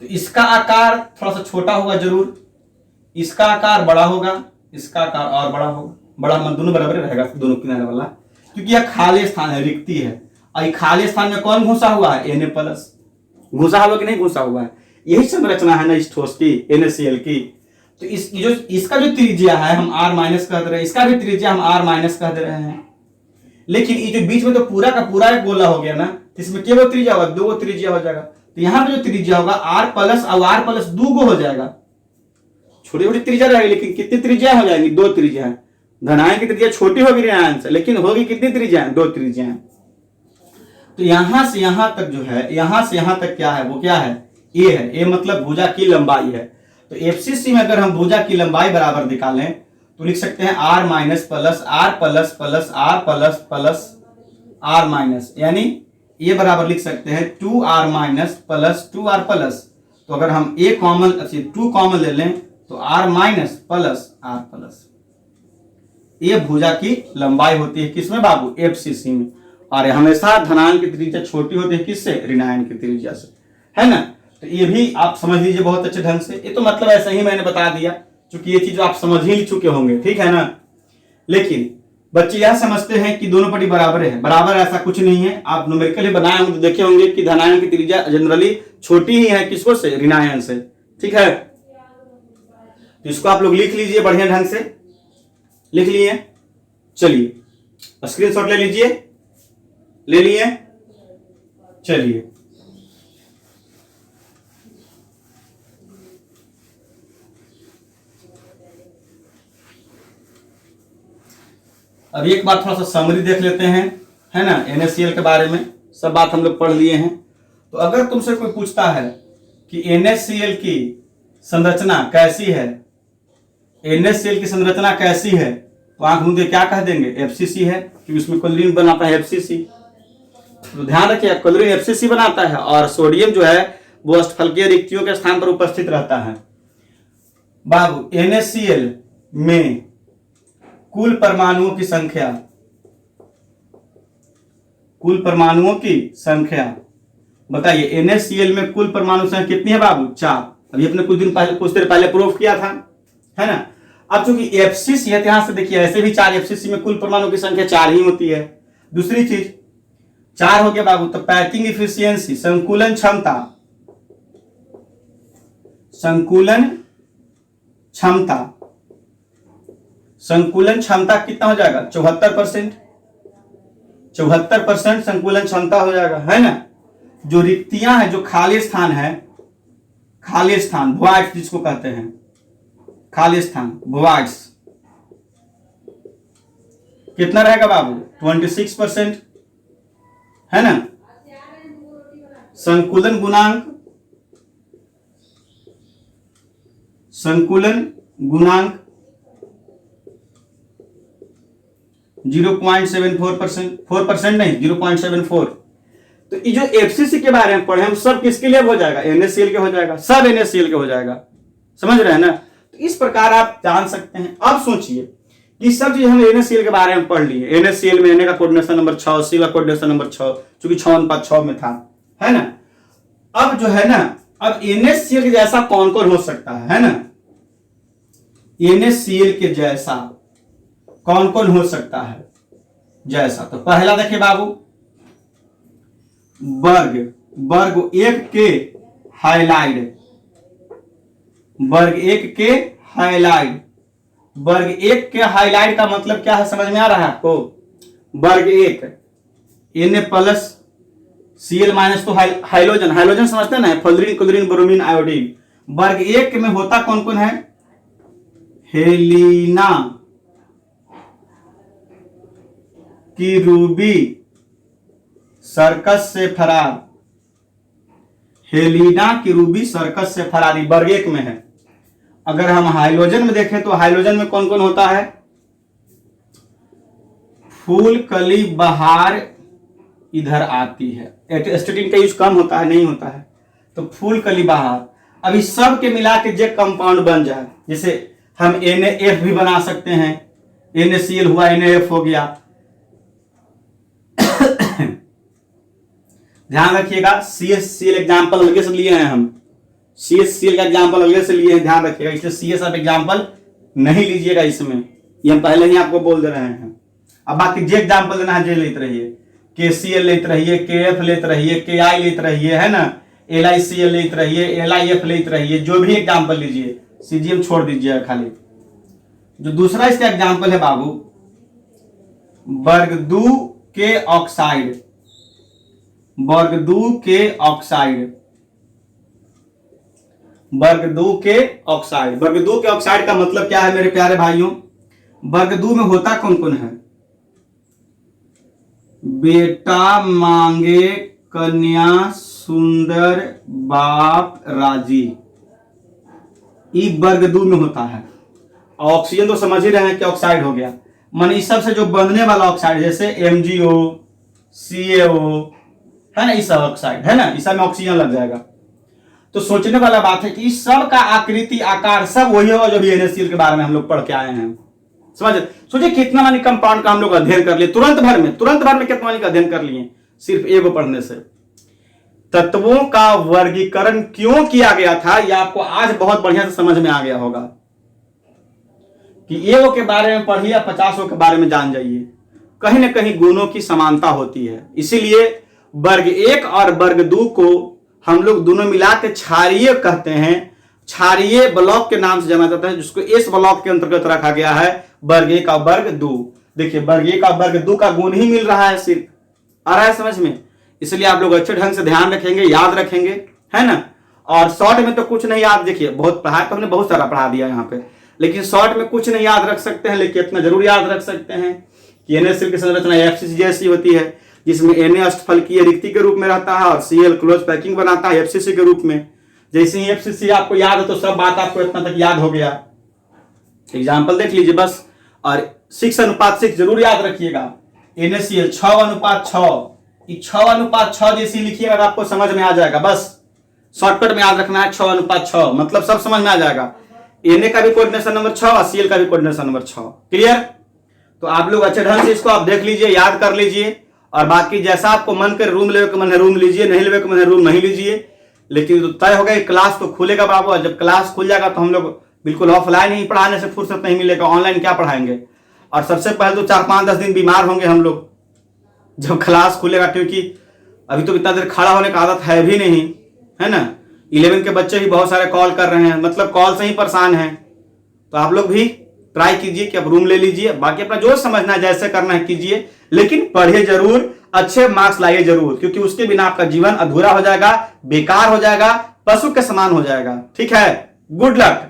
तो इसका आकार थोड़ा सा छोटा होगा जरूर, इसका आकार बड़ा होगा, इसका आकार और बड़ा होगा, बड़ा मतलब दोनों बराबर रहेगा, दोनों किनारे वाला, क्योंकि यह खाली स्थान है, रिक्ति है। और खाली स्थान में कौन घुसा हुआ है? Na plus. घुसा हुआ कि नहीं घुसा हुआ है? यही संरचना है ना इस ठोस की, NaCl की। तो इसका जो त्रिज्या है हम r माइनस कह दे रहे हैं, इसका भी त्रिज्या हम r माइनस कह दे रहे हैं। लेकिन ये जो बीच में तो पूरा का पूरा एक गोला हो गया ना, इसमें केवल त्रिज्या होगा, 2 गो त्रिज्या हो जाएगा। तो यहाँ पे जो त्रिज्या होगा r प्लस और r प्लस 2 गो हो जाएगा। छोटी छोटी त्रिज्या रहेगी, लेकिन कितनी त्रिज्या हो जाएंगी? 2 त्रिज्या। धनायन की त्रिज्या छोटी होगी ऋणायन से, लेकिन होगी कितनी त्रिज्या? 2 त्रिज्या। तो यहां से यहां तक जो है, यहां से यहां तक क्या है? वो क्या है? A है। A मतलब भुजा की लंबाई है। तो FCC में अगर हम भुजा की लंबाई बराबर निकालें तो लिख सकते हैं r minus plus r plus plus r plus plus r minus, यानी ये बराबर लिख सकते हैं 2r minus plus 2r plus. तो अगर हम 2 कॉमन ले लें तो R minus plus R plus, ये भुजा की लंबाई होती है किसमें बाबू, FCC में। और हमेशा धनायन की त्रिज्या छोटी होती है किससे, ऋणायन की त्रिज्या से, है ना। तो ये भी आप समझ लीजिए बहुत अच्छे ढंग से। ये तो मतलब ऐसा ही मैंने बता दिया, क्योंकि ये चीज आप समझ ही चुके होंगे, ठीक है ना। लेकिन बच्चे यह समझते हैं कि दोनों पट्टी बराबर है, बराबर ऐसा कुछ नहीं है। आप न्यूमेरिकली बनाए होंगे तो देखे होंगे कि धनायन की त्रिज्या जनरली छोटी ही है किसको से, ऋणायन से, ठीक है। तो इसको आप लोग लिख लीजिए बढ़िया ढंग से, लिख लिए। चलिए स्क्रीनशॉट ले लीजिए, ले लिए। चलिए अब एक बार थोड़ा सा समरी देख लेते हैं, है ना। NaCl के बारे में सब बात हम लोग पढ़ लिए हैं। तो अगर तुमसे कोई पूछता है कि NaCl की संरचना कैसी है, NaCl की संरचना कैसी है, तो आंख मूंदे क्या कह देंगे, FCC है, क्योंकि उसमें क्लोरीन बनाता है FCC। तो ध्यान रखिए क्लोरीन FCC बनाता है और सोडियम जो है वो अष्टफलकीय रिक्तियों के स्थान पर उपस्थित रहता है। बाबू NaCl में कुल परमाणुओं की संख्या, कुल परमाणुओं की संख्या बताइए। NaCl में कुल परमाणु संख्या कितनी है बाबू, 4। अभी अपने कुछ देर पहले प्रूव किया था, है ना। अब चूंकि FCC है, यहां से देखिए ऐसे भी 4, FCC में कुल परमाणु की संख्या 4 ही होती है। दूसरी चीज 4 हो गया बाबू, तो पैकिंग इफिशियंसी, संकुलन क्षमता, संकुलन क्षमता, संकुलन क्षमता कितना हो जाएगा, 74%। 74% संकुलन क्षमता हो जाएगा, है ना। जो रिक्तियां हैं, जो खाली स्थान है, खाली स्थान वॉइड्स जिसको कहते हैं, खाली स्थान वॉइड्स, कितना रहेगा बाबू, 26%, है ना। संकुलन गुणांक, संकुलन गुणांक 0.74%, 4% नहीं 0.74। तो ये जो FCC के बारे में पढ़े हम सब किसके लिए हो जाएगा, NaCl के हो जाएगा, सब NaCl के हो जाएगा, समझ रहे हैं ना। तो इस प्रकार आप जान सकते हैं। अब सोचिए कि सब चीज हम NaCl के बारे में पढ़ लिए। NaCl में Na का कोऑर्डिनेशन नंबर 6, C का कोऑर्डिनेशन नंबर 6, चूंकि 6:6 में था, है ना। अब जो है ना, अब NaCl के जैसा कौन कौन हो सकता है ना। NaCl के जैसा कौन कौन हो सकता है जैसा, तो पहला देखिए बाबू, वर्ग 1 के हाइलाइड, वर्ग 1 के हाइलाइड। वर्ग 1 के हाइलाइड का मतलब क्या है, समझ में आ रहा है आपको। वर्ग 1 Na प्लस Cl माइनस, तो हाइलोजन, हाइलोजन समझते हैं ना, फ्लोरीन, क्लोरीन, ब्रोमीन, आयोडीन। वर्ग 1 में होता कौन कौन है, हेलिना, किरूबी, सर्कस से फरार, हेलिना, किरूबी, सर्कस से फरारी वर्ग 1 में है। अगर हम हाइलोजन में देखें तो हाइलोजन में कौन कौन होता है, फूल कली बहार इधर आती है, एस्टेटिन का यूज कम होता है, नहीं होता है, तो फूल कली बहार। अब इस सब के मिला के जो कंपाउंड बन जाए, जैसे हम NaF भी बना सकते हैं, NaCl हुआ NaF हो गया। ध्यान रखिएगा CH_Cl एग्जाम्पल अलग से लिए हैं हम, CH_Cl का एग्जाम्पल अलग से लिए हैं, ध्यान रखिएगा। इसलिए CS आप एग्जाम्पल नहीं लीजिएगा इसमें, ये हम पहले ही आपको बोल दे रहे हैं। अब बाकी जे एग्जाम्पल देना है जे लेते रहिए, KCl लेते रहिए, KF लेते रहिए, KI लेते रहिए, है ना, LiCl लेते रहिए, LiF लेते रहिए, जो भी एग्जाम्पल लीजिए, CGM छोड़ दीजिएगा खाली। जो दूसरा इसका एग्जाम्पल है बाबू, वर्ग 2 के ऑक्साइड, वर्ग 2 के ऑक्साइड, वर्ग 2 के ऑक्साइड। वर्ग 2 के ऑक्साइड का मतलब क्या है मेरे प्यारे भाइयों, वर्ग 2 में होता कौन कौन है, बेटा मांगे कन्या सुंदर बाप राजी, ई वर्ग 2 में होता है। ऑक्सीजन तो समझ ही रहे हैं कि ऑक्साइड हो गया, मान इस सब से जो बंधने वाला ऑक्साइड, जैसे MgO, CaO, है ना, इस सब ऑक्साइड, है ना, इस सब में ऑक्सीजन लग जाएगा। तो सोचने वाला बात है कि इस सब का आकृति आकार सब वही होगा जो भी NaCl के बारे में हम लोग पढ़ के आए हैं। समझ सोचिए कितना मानी कंपाउंड का हम लोग अध्ययन कर लिए तुरंत भर में कितना मानी का अध्ययन कर लिए सिर्फ एगो पढ़ने से। तत्वों का वर्गीकरण क्यों किया गया था यह आपको आज बहुत बढ़िया से समझ में आ गया होगा कि एगो के बारे में पढ़िए या 50 के बारे में जान जाइए। कहीं ना कहीं गुणों की समानता होती है, इसीलिए वर्ग 1 और वर्ग 2 को हम लोग दोनों मिला के क्षारीय कहते हैं। क्षारीय ब्लॉक के नाम से जाना जाता है, जिसको इस ब्लॉक के अंतर्गत रखा गया है वर्ग 1 और वर्ग 2। देखिए वर्ग 1 और वर्ग 2 का गुण ही मिल रहा है, सिर्फ आ रहा है समझ में। इसलिए आप लोग अच्छे ढंग से ध्यान रखेंगे, याद रखेंगे, है ना। और शॉर्ट में तो कुछ नहीं याद, देखिए बहुत पढ़ा तो हमने बहुत सारा पढ़ा दिया यहाँ पे, लेकिन शॉर्ट में कुछ नहीं याद रख सकते हैं, लेकिन इतना जरूर याद रख सकते हैं कि NaCl की संरचना FCC जैसी होती है, जिसमें Na अष्टफलकीय रिक्ति के रूप में रहता है और Cl क्लोज पैकिंग बनाता है FCC के रूप में। जैसे ही FCC आपको याद है तो सब बात आपको इतना तक याद हो गया। एग्जाम्पल देख लीजिए बस, और 6:6 जरूर याद रखिएगा। NaCl 6:6, 6:6 जैसी लिखिएगा तो आपको समझ में आ जाएगा। बस शॉर्टकट में याद रखना है 6:6, मतलब सब समझ में आ जाएगा। Na का भी कोऑर्डिनेशन नंबर 6 और Cl का भी कोऑर्डिनेशन नंबर 6। क्लियर? तो आप लोग अच्छे ढंग से इसको आप देख लीजिए, याद कर लीजिए, और बाकी जैसा आपको मन करे रूम लेवे के मन है रूम लीजिए, नहीं लेवे के मन है रूम नहीं लीजिए। लेकिन तो तय हो गया क्लास तो खुलेगा बाबू, और जब क्लास खुल जाएगा तो हम लोग बिल्कुल ऑफलाइन ही पढ़ाने से फुर्सत नहीं मिलेगा, ऑनलाइन क्या पढ़ाएंगे। और सबसे पहले तो 4-5-10 दिन बीमार होंगे हम लोग जब क्लास खुलेगा, क्योंकि अभी तो इतना देर खड़ा होने का आदत है भी नहीं, है ना। 11 के बच्चे भी बहुत सारे कॉल कर रहे हैं, मतलब कॉल से ही परेशान हैं। तो आप लोग भी ट्राई कीजिए कि आप रूम ले लीजिए, बाकी अपना जो समझना है जैसे करना है कीजिए, लेकिन पढ़िए जरूर, अच्छे मार्क्स लाइए जरूर, क्योंकि उसके बिना आपका जीवन अधूरा हो जाएगा, बेकार हो जाएगा, पशु के समान हो जाएगा। ठीक है, गुड लक।